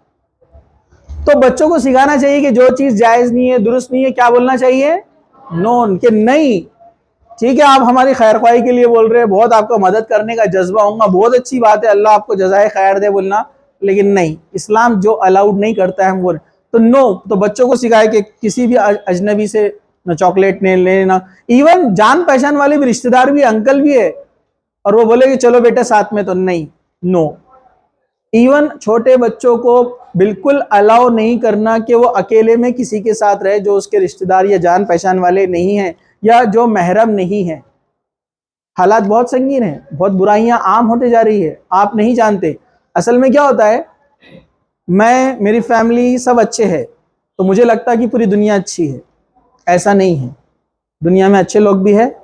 तो बच्चों को सिखाना चाहिए कि जो चीज जायज नहीं है, दुरुस्त नहीं है, क्या बोलना चाहिए? नो, कि नहीं। ठीक है, आप हमारी खैर ख्वाही के लिए बोल रहे हैं, बहुत आपको मदद करने का जज्बा होगा, बहुत अच्छी बात है, अल्लाह आपको जज़ाए खैर दे बोलना, लेकिन नहीं, इस्लाम जो अलाउड नहीं करता है हम बोल तो नो। तो बच्चों को सिखाए कि किसी भी अजनबी से न चॉकलेट ने लेना, इवन जान पहचान वाले भी रिश्तेदार भी, अंकल भी है, और वो बोले कि चलो बेटे साथ में, तो नहीं, नो। इवन छोटे बच्चों को बिल्कुल अलाउ नहीं करना कि वो अकेले में किसी के साथ रहे जो उसके रिश्तेदार या जान पहचान वाले नहीं हैं या जो महरम नहीं है। हालात बहुत संगीन है, बहुत बुराइयां आम होते जा रही है, आप नहीं जानते। असल में क्या होता है, मैं, मेरी फैमिली सब अच्छे हैं तो मुझे लगता है कि पूरी दुनिया अच्छी है। ऐसा नहीं है, दुनिया में अच्छे लोग भी है,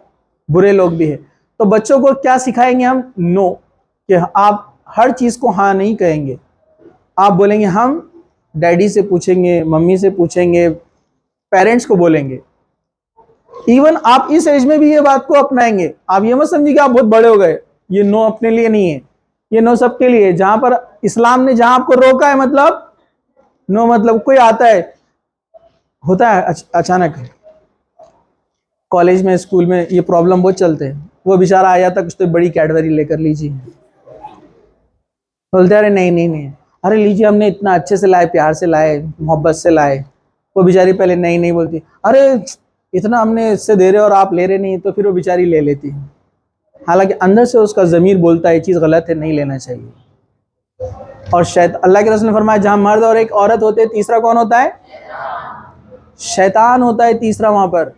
बुरे लोग भी है। तो बच्चों को क्या सिखाएंगे हम? नो, कि आप हर चीज को हाँ नहीं कहेंगे। आप बोलेंगे हम डैडी से पूछेंगे, मम्मी से पूछेंगे, पेरेंट्स को बोलेंगे। इवन आप इस एज में भी ये बात को अपनाएंगे। आप ये मत समझिए कि आप बहुत बड़े हो गए। ये नो अपने लिए नहीं है, ये नो सबके लिए। जहां पर इस्लाम ने जहां आपको रोका है, मतलब नो, मतलब कोई आता है, होता है अचानक कॉलेज में, स्कूल में, ये प्रॉब्लम बहुत चलते हैं। वो बेचारा आया था कुछ तो बड़ी कैडबरी लेकर लीजिए, बोलते अरे नहीं नहीं नहीं, अरे लीजिए हमने इतना अच्छे से लाए, प्यार से लाए, मोहब्बत से लाए। वो बेचारी पहले नहीं नहीं बोलती, अरे इतना हमने इससे दे रहे और आप ले रहे नहीं, तो फिर वो बेचारी ले लेती है। हालांकि अंदर से उसका ज़मीर बोलता है ये चीज़ गलत है, नहीं लेना चाहिए। और शायद अल्लाह के रसूल ने फरमाया जहां मर्द और एक औरत होते हैं, तीसरा कौन होता है? शैतान होता है तीसरा वहां पर।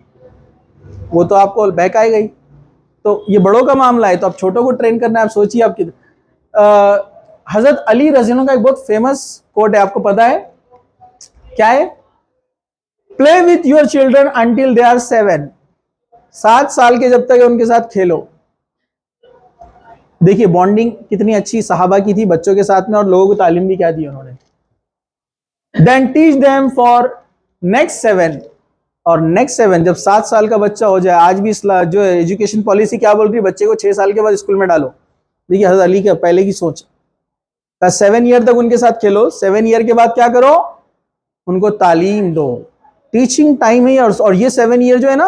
वो तो आपको बहकाई गई। तो ये बड़ों का मामला है, तो आप छोटों को ट्रेन करना है। आप सोचिए आपकी हजरत अली रज़ी अल्लाह का एक बहुत फेमस कोट है, आपको पता है क्या है? Play with your children until they are 7। 7 साल के जब तक है उनके साथ खेलो। देखिए बॉन्डिंग कितनी अच्छी सहाबा की थी बच्चों के साथ में, और लोगों को तालीम भी क्या दी उन्होंने। Then teach them for next 7। और नेक्स्ट 7 जब 7 साल का बच्चा हो जाए, आज भी जो एजुकेशन पॉलिसी क्या बोल रही है, बच्चे को 6 साल के बाद स्कूल में डालो। देखिए हज़रत अली के पहले की सोच, 7 ईयर तक उनके साथ खेलो, 7 ईयर के बाद क्या करो, उनको तालीम दो। टीचिंग टाइम है। और ये 7 ईयर जो है ना,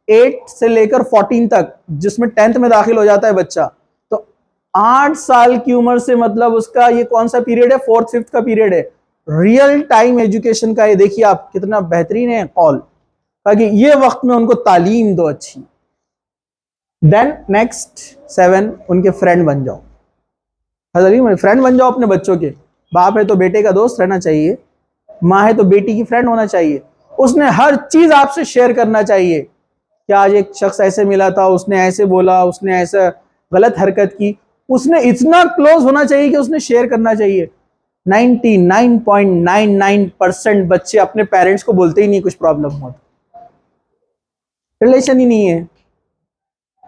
8 से लेकर 14 तक, जिसमें 10th में दाखिल हो जाता है बच्चा, तो 8 साल की उम्र से मतलब उसका ये कौन सा पीरियड है? 4th 5th का पीरियड है, रियल टाइम एजुकेशन का। ये देखिए आप कितना बेहतरीन है कॉल, ताकि ये वक्त में उनको तालीम दो अच्छी। देन नेक्स्ट 7 उनके फ्रेंड बन जाओ। हज़रत फ्रेंड बन जाओ अपने बच्चों के। बाप है तो बेटे का दोस्त रहना चाहिए, माँ है तो बेटी की फ्रेंड होना चाहिए। उसने हर चीज आपसे शेयर करना चाहिए कि आज एक शख्स ऐसे मिला था, उसने ऐसे बोला, उसने ऐसा गलत हरकत की। उसने इतना क्लोज होना चाहिए कि उसने शेयर करना चाहिए। 99.99% बच्चे अपने पेरेंट्स को बोलते ही नहीं कुछ प्रॉब्लम हो, रिलेशन ही नहीं है।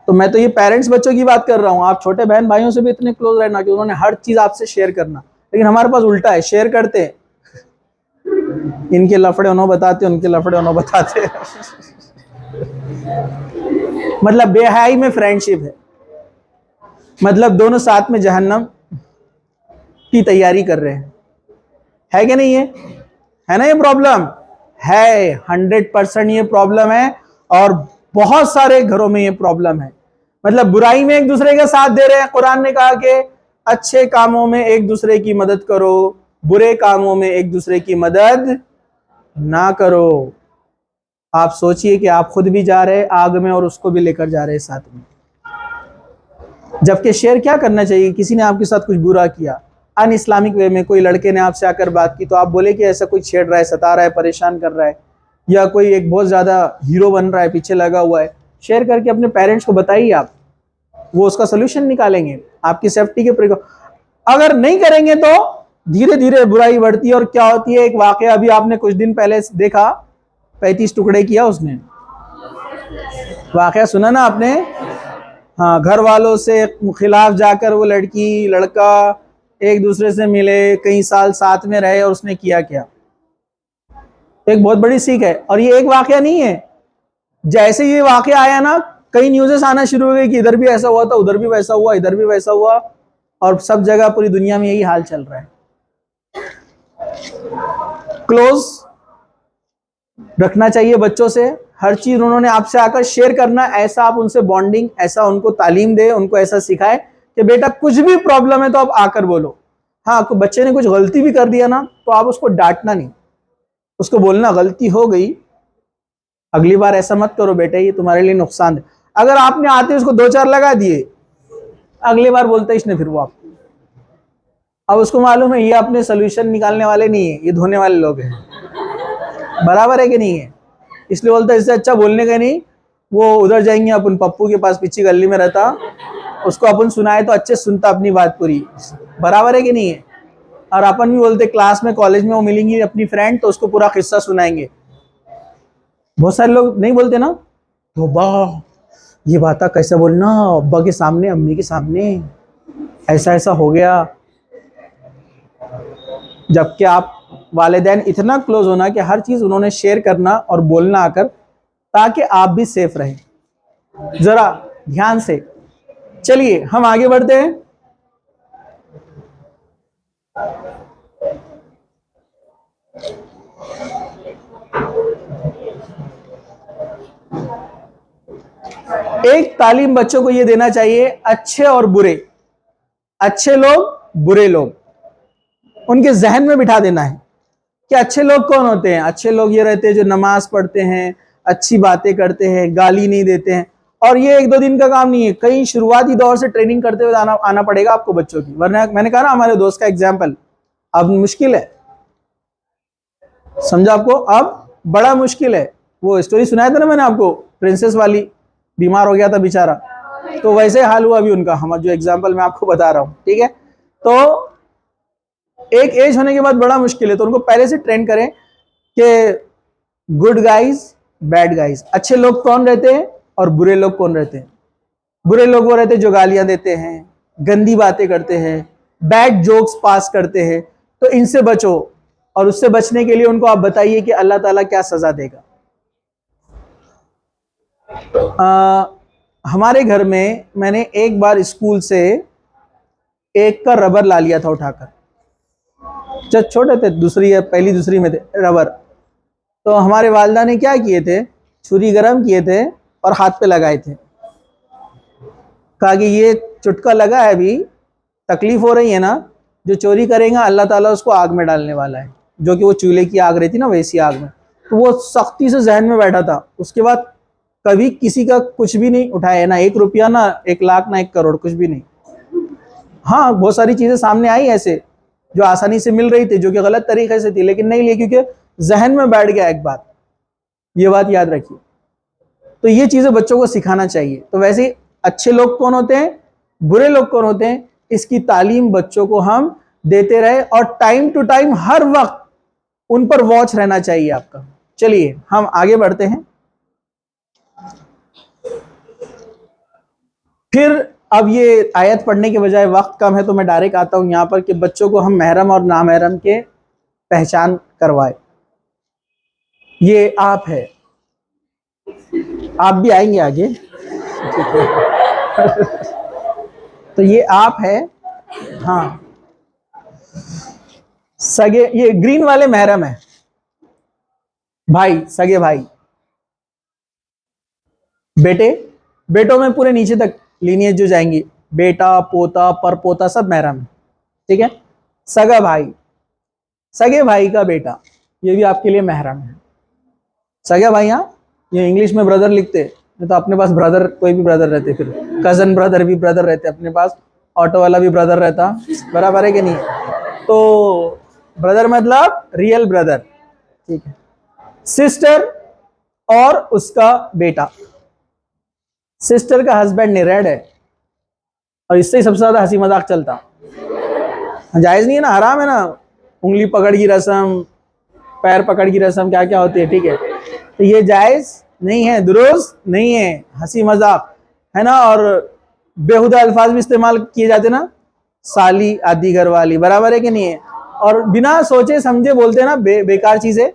तो मैं तो ये पेरेंट्स बच्चों की बात कर रहा हूँ। आप छोटे बहन भाइयों से भी इतने क्लोज रहना कि उन्होंने हर चीज आपसे शेयर करना। लेकिन हमारे पास उल्टा है, शेयर करते हैं, इनके लफड़े उन्होंने बताते, उनके लफड़े उन्होंने बताते। मतलब बेहयाई में फ्रेंडशिप मतलब दोनों साथ में जहन्नम की तैयारी कर रहे हैं। है कि नहीं है ना ये प्रॉब्लम? है, 100% ये प्रॉब्लम है। और बहुत सारे घरों में ये प्रॉब्लम है। मतलब बुराई में एक दूसरे का साथ दे रहे हैं। कुरान ने कहा कि अच्छे कामों में एक दूसरे की मदद करो, बुरे कामों में एक दूसरे की मदद ना करो। आप सोचिए कि आप खुद भी जा रहे हैं आग में और उसको भी लेकर जा रहे हैं साथ में। जबकि शेयर क्या करना चाहिए? किसी ने आपके साथ कुछ बुरा किया अन इस्लामिक वे में, कोई लड़के ने आपसे आकर बात की, तो आप बोले कि ऐसा कोई छेड़ रहा है, सता रहा है, परेशान कर रहा है, या कोई एक बहुत ज्यादा हीरो बन रहा है, पीछे लगा हुआ है, शेयर करके अपने पेरेंट्स को बताइए आप। वो उसका सोल्यूशन निकालेंगे आपकी सेफ्टी के। अगर नहीं करेंगे तो धीरे धीरे बुराई बढ़ती है। और क्या होती है, एक वाकया अभी आपने कुछ दिन पहले देखा, 35 टुकड़े किया उसने, वाकया सुना ना आपने? हाँ, घर वालों से खिलाफ जाकर वो लड़की लड़का एक दूसरे से मिले, कई साल साथ में रहे, और उसने किया क्या? एक बहुत बड़ी सीख है। और ये एक वाकया नहीं है, जैसे ये वाकया आया ना, कई न्यूज़ेस आना शुरू हो गई कि इधर भी ऐसा हुआ था, उधर भी वैसा हुआ, इधर भी वैसा हुआ, और सब जगह पूरी दुनिया में यही हाल चल रहा है। क्लोज रखना चाहिए बच्चों से, हर चीज उन्होंने आपसे आकर शेयर करना। ऐसा आप उनसे बॉन्डिंग, ऐसा उनको तालीम दे, उनको ऐसा सिखाए कि बेटा कुछ भी प्रॉब्लम है तो आप आकर बोलो। हाँ, आपको बच्चे ने कुछ गलती भी कर दिया ना, तो आप उसको डांटना नहीं, उसको बोलना गलती हो गई, अगली बार ऐसा मत करो बेटे, ये तुम्हारे लिए नुकसान है। अगर आपने आते उसको 2-4 लगा दिए, अगली बार बोलता है इसने फिर वो आपको। अब उसको मालूम है ये अपने सोल्यूशन निकालने वाले नहीं है, ये धोने वाले लोग हैं। बराबर है कि नहीं है? इसलिए बोलता है इससे अच्छा बोलने का नहीं, वो उधर जाएंगे अपन पप्पू के पास, पीछे गली में रहता, उसको अपन सुनाए तो अच्छे सुनता अपनी बात पूरी। बराबर है कि नहीं है? और अपन भी बोलते क्लास में कॉलेज में वो मिलेंगी अपनी फ्रेंड, तो उसको पूरा किस्सा सुनाएंगे। बहुत सारे लोग नहीं बोलते ना, तो वाह ये बात कैसे बोलना, अब्बा के सामने, अम्मी के सामने ऐसा ऐसा हो गया। जबकि आप वालिदैन इतना क्लोज होना कि हर चीज उन्होंने शेयर करना और बोलना आकर, ताकि आप भी सेफ रहें। जरा ध्यान से चलिए हम आगे बढ़ते हैं। एक तालीम बच्चों को यह देना चाहिए, अच्छे और बुरे, अच्छे लोग बुरे लोग। उनके जहन में बिठा देना है कि अच्छे लोग कौन होते हैं। अच्छे लोग ये रहते हैं जो नमाज पढ़ते हैं, अच्छी बातें करते हैं, गाली नहीं देते हैं। और ये एक दो दिन का काम नहीं है, कहीं शुरुआती दौर से ट्रेनिंग करते हुए आना पड़ेगा आपको बच्चों की, वरना मैंने कहा ना हमारे दोस्त का एग्जाम्पल, अब मुश्किल है, समझा आपको, अब बड़ा मुश्किल है। वो स्टोरी सुनाया था ना मैंने आपको, प्रिंसेस वाली, बीमार हो गया था बेचारा, तो वैसे हाल हुआ अभी उनका, हम जो एग्जाम्पल मैं आपको बता रहा हूँ, ठीक है। तो एक एज होने के बाद बड़ा मुश्किल है, तो उनको पहले से ट्रेन करें कि गुड गाइज, बैड गाइज, अच्छे लोग कौन रहते हैं और बुरे लोग कौन रहते हैं। बुरे लोग वो रहते हैं जो गालियां देते हैं, गंदी बातें करते हैं, बैड जोक्स पास करते हैं, तो इनसे बचो। और उससे बचने के लिए उनको आप बताइए कि अल्लाह ताला क्या सजा देगा। हमारे घर में मैंने एक बार स्कूल से एक का रबर ला लिया था उठाकर, जब छोटे थे, दूसरी या पहली दूसरी में थे, रबर। तो हमारे वालिदा ने क्या किए थे, छुरी गरम किए थे और हाथ पे लगाए थे, कहा कि ये चुटका लगा है, अभी तकलीफ हो रही है ना, जो चोरी करेगा अल्लाह ताला उसको आग में डालने वाला है, जो कि वो चूल्हे की आग रहती ना, वैसी आग में। तो वो सख्ती से जहन में बैठा था। उसके बाद कभी किसी का कुछ भी नहीं उठाया, ना 1 रुपया, ना 1 लाख, ना 1 करोड़, कुछ भी नहीं। हाँ, बहुत सारी चीजें सामने आई ऐसे जो आसानी से मिल रही थी, जो कि गलत तरीके से थी, लेकिन नहीं लिए, क्योंकि जहन में बैठ गया एक बात, ये बात याद रखिए। तो ये चीजें बच्चों को सिखाना चाहिए। तो वैसे ही अच्छे लोग कौन होते हैं, बुरे लोग कौन होते हैं, इसकी तालीम बच्चों को हम देते रहे, और टाइम टू टाइम हर वक्त उन पर वॉच रहना चाहिए आपका। चलिए हम आगे बढ़ते हैं। फिर अब ये आयत पढ़ने के बजाय वक्त कम है, तो मैं डायरेक्ट आता हूं यहां पर कि बच्चों को हम महरम और नामहरम के पहचान करवाए। ये आप है, आप भी आएंगे आगे। तो ये आप है, हाँ, सगे, ये ग्रीन वाले महरम है, भाई, सगे भाई, बेटे, बेटों में पूरे नीचे तक लीनियज जो जाएंगी, बेटा, पोता, परपोता, सब महरम है, ठीक है। सगा भाई, सगे भाई का बेटा, ये भी आपके लिए महरम है। सगा भाई, यहाँ ये इंग्लिश में ब्रदर लिखते, नहीं तो अपने पास ब्रदर, कोई भी ब्रदर रहते, फिर कजन ब्रदर भी ब्रदर रहते अपने पास, ऑटो वाला भी ब्रदर रहता, बराबर है कि नहीं। तो ब्रदर मतलब रियल ब्रदर, ठीक है। सिस्टर और उसका बेटा, सिस्टर का हस्बैंड निरेड है, और इससे ही सबसे ज्यादा हंसी मजाक चलता। जायज नहीं है ना, हराम है ना, उंगली पकड़ की रस्म, पैर पकड़ की रस्म, क्या क्या होती है, ठीक है। तो ये जायज नहीं है, दुरुस्त नहीं है, हंसी मजाक है ना, और बेहुदा अल्फाज भी इस्तेमाल किए जाते ना, साली, आदि घर वाली, बराबर है कि नहीं है। और बिना सोचे समझे बोलते हैं ना, बेकार चीजें,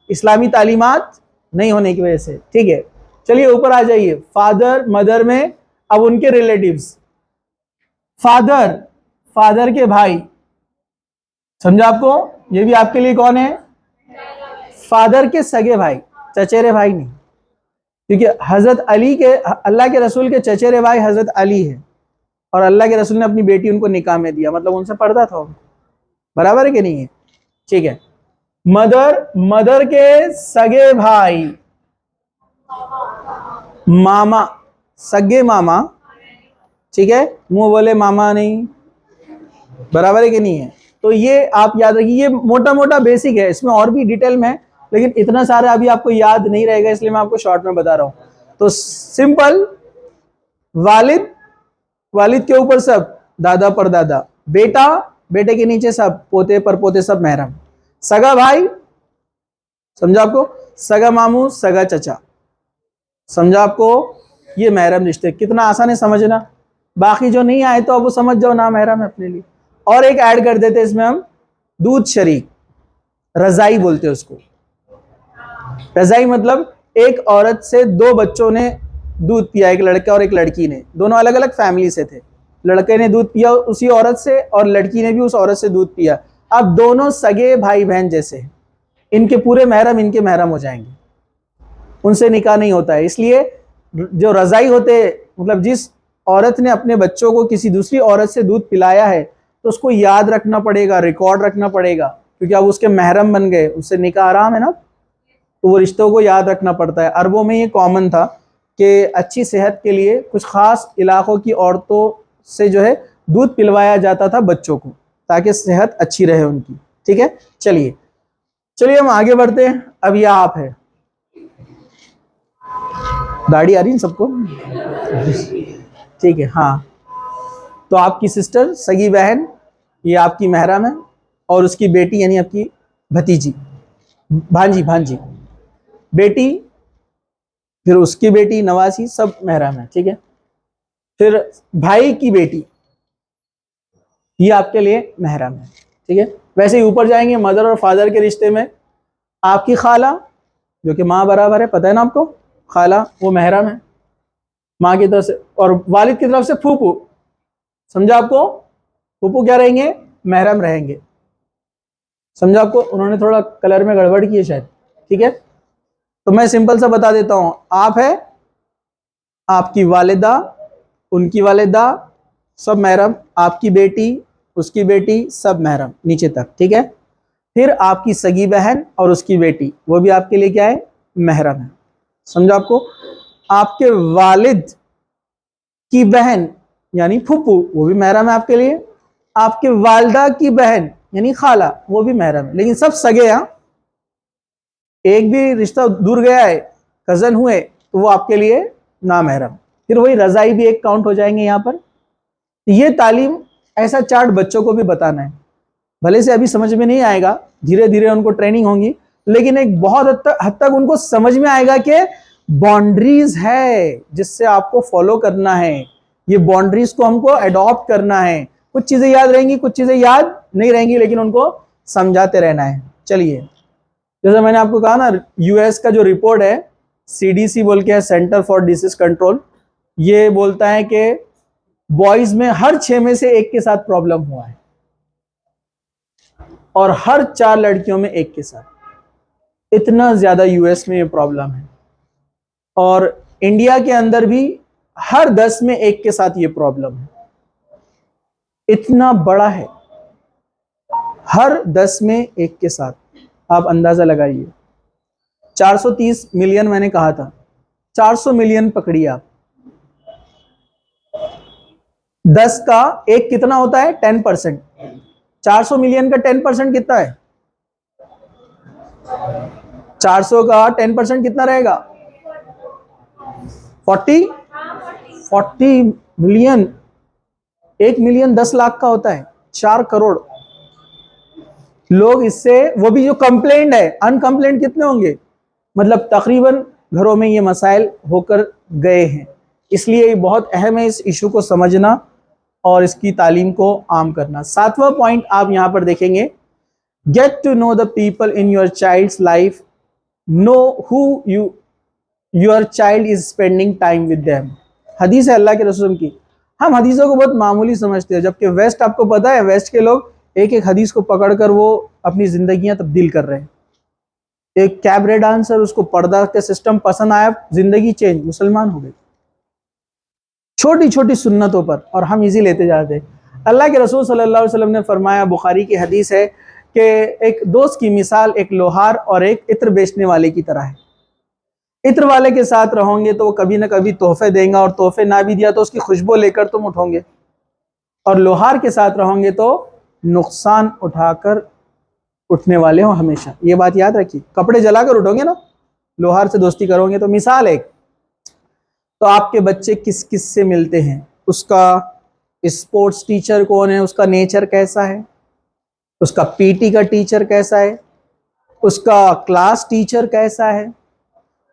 इस्लामी तालीमात नहीं होने की वजह से, ठीक है। चलिए ऊपर आ जाइए, फादर मदर में अब उनके रिलेटिव्स, फादर, फादर के भाई, समझा आपको, ये भी आपके लिए कौन है, फादर के सगे भाई, चचेरे भाई नहीं, क्योंकि हजरत अली के, अल्लाह के रसूल के चचेरे भाई हजरत अली है, और अल्लाह के रसूल ने अपनी बेटी उनको निकाह में दिया, मतलब उनसे पर्दा था उनको, बराबर है कि नहीं है, ठीक है। मदर, मदर के सगे भाई, मामा, सगे मामा, ठीक है, मुंह बोले मामा नहीं, बराबर है कि नहीं है। तो ये आप याद रखिए, ये मोटा मोटा बेसिक है, इसमें और भी डिटेल में है, लेकिन इतना सारा अभी आपको याद नहीं रहेगा, इसलिए मैं आपको शॉर्ट में बता रहा हूं। तो सिंपल, वालिद, वालिद के ऊपर सब, दादा पर दादा, बेटा, बेटे के नीचे सब, पोते पर पोते, सब महरम। सगा भाई, समझा आपको, सगा मामू, सगा चचा, समझा आपको, ये महरम रिश्ते, कितना आसान है समझना। बाकी जो नहीं आए तो अब वो समझ जाओ, ना महरम है अपने लिए। और एक ऐड कर देते इसमें हम, दूध शरीक, रजाई बोलते हैं उसको। रजाई मतलब एक औरत से 2 बच्चों ने दूध पिया, एक लड़का और एक लड़की ने, दोनों अलग अलग फैमिली से थे। लड़के ने दूध पिया उसी औरत से, और लड़की ने भी उस औरत से दूध पिया। अब दोनों सगे भाई बहन जैसे, इनके पूरे महरम इनके महरम हो जाएंगे, उनसे निकाह नहीं होता है। इसलिए जो रजाई होते, मतलब जिस औरत ने अपने बच्चों को किसी दूसरी औरत से दूध पिलाया है, तो उसको याद रखना पड़ेगा, रिकॉर्ड रखना पड़ेगा, क्योंकि अब उसके महरम बन गए, उससे निकाह हराम है ना, तो वो रिश्तों को याद रखना पड़ता है। अरबों में ये कॉमन था कि अच्छी सेहत के लिए कुछ खास इलाकों की औरतों से जो है दूध पिलवाया जाता था बच्चों को, ताकि सेहत अच्छी रहे उनकी। ठीक है, चलिए चलिए हम आगे बढ़ते हैं। अब यह आप है, गाड़ी आ रही है सबको, ठीक है। हाँ, तो आपकी सिस्टर, सगी बहन, ये आपकी महरम है, और उसकी बेटी यानी आपकी भतीजी, भांजी, भांजी, बेटी, फिर उसकी बेटी, नवासी, सब महरम है। ठीक है, फिर भाई की बेटी, ये आपके लिए महरम है। ठीक है, वैसे ही ऊपर जाएंगे मदर और फादर के रिश्ते में, आपकी खाला जो कि माँ बराबर है, पता है ना आपको, खाला वो महरम है माँ की तरफ से, और वालिद की तरफ से फूफू, समझा आपको, फूफू क्या रहेंगे, महरम रहेंगे। समझा आपको, उन्होंने थोड़ा कलर में गड़बड़ की है शायद। ठीक है, तो मैं सिंपल सा बता देता हूं, आप है, आपकी वालिदा, उनकी वालिदा, सब महरम, आपकी बेटी, उसकी बेटी, सब महरम नीचे तक। ठीक है, फिर आपकी सगी बहन और उसकी बेटी, वो भी आपके लिए क्या है, महरम है। समझा आपको, आपके वालिद की बहन यानी फूफू, वो भी महरम है आपके लिए। आपके वालदा की बहन यानी खाला, वो भी महरम है, लेकिन सब सगे हैं, एक भी रिश्ता दूर गया है, कजन हुए, तो वो आपके लिए ना महरम। फिर वही रजाई भी एक काउंट हो जाएंगे यहाँ पर। ये तालीम, ऐसा चार्ट बच्चों को भी बताना है, भले से अभी समझ में नहीं आएगा, धीरे धीरे उनको ट्रेनिंग होगी, लेकिन एक बहुत हद तक उनको समझ में आएगा कि बाउंड्रीज है जिससे आपको फॉलो करना है, ये बाउंड्रीज को हमको अडॉप्ट करना है। कुछ चीजें याद रहेंगी, कुछ चीजें याद नहीं रहेंगी, लेकिन उनको समझाते रहना है। चलिए, जैसे मैंने आपको कहा ना, यूएस का जो रिपोर्ट है, सीडीसी बोल के है, सेंटर फॉर डिसीज कंट्रोल, ये बोलता है कि बॉयज में हर 6 में से एक के साथ प्रॉब्लम हुआ है, और हर 4 लड़कियों में एक के साथ। इतना ज्यादा यूएस में ये प्रॉब्लम है, और इंडिया के अंदर भी हर 10 में एक के साथ ये प्रॉब्लम है। इतना बड़ा है, हर 10 में एक के साथ, आप अंदाजा लगाइए। 430 मिलियन मैंने कहा था, 400 मिलियन पकड़िए आप, 10 का एक कितना होता है, 10%। 400 मिलियन का 10% कितना है, 400 का 10% कितना रहेगा, 40 मिलियन। 1 मिलियन 10 लाख का होता है, 4 करोड़ लोग इससे, वो भी जो कंप्लेंट है, अनकंप्लेंट कितने होंगे, मतलब तकरीबन घरों में ये मसाइल होकर गए हैं। इसलिए ये बहुत अहम है इस इशू को समझना और इसकी तालीम को आम करना। 7वां पॉइंट आप यहां पर देखेंगे, get to know the people in your child's life, know who your child is spending time with them. हदीस है अल्लाह के रसूल की। हम हदीसों को बहुत मामूली समझते हैं, जबकि वेस्ट, आपको पता है, वेस्ट के लोग एक एक हदीस को पकड़कर वो अपनी जिंदगियां तब्दील कर रहे हैं। एक कैबरे डांसर, उसको पर्दा के सिस्टम पसंद आया, जिंदगी चेंज, मुसलमान हो गए, छोटी छोटी सुन्नतों पर, और हम इजी लेते जाते हैं। अल्लाह के रसूल सल्लल्लाहु अलैहि वसल्लम ने फरमाया, बुखारी की हदीस है, कि एक दोस्त की मिसाल एक लोहार और एक इत्र बेचने वाले की तरह है। इत्र वाले के साथ रहोगे तो वो कभी ना कभी तोहफे देगा, और तोहफे ना भी दिया तो उसकी खुशबू लेकर तुम उठोगे, और लोहार के साथ रहोगे तो नुकसान उठाकर उठने वाले हो हमेशा। ये बात याद रखिए, कपड़े जलाकर उठोगे ना, लोहार से दोस्ती करोगे तो। मिसाल एक, तो आपके बच्चे किस किस से मिलते हैं, उसका स्पोर्ट्स टीचर कौन है, उसका नेचर कैसा है, उसका पीटी का टीचर कैसा है, उसका क्लास टीचर कैसा है,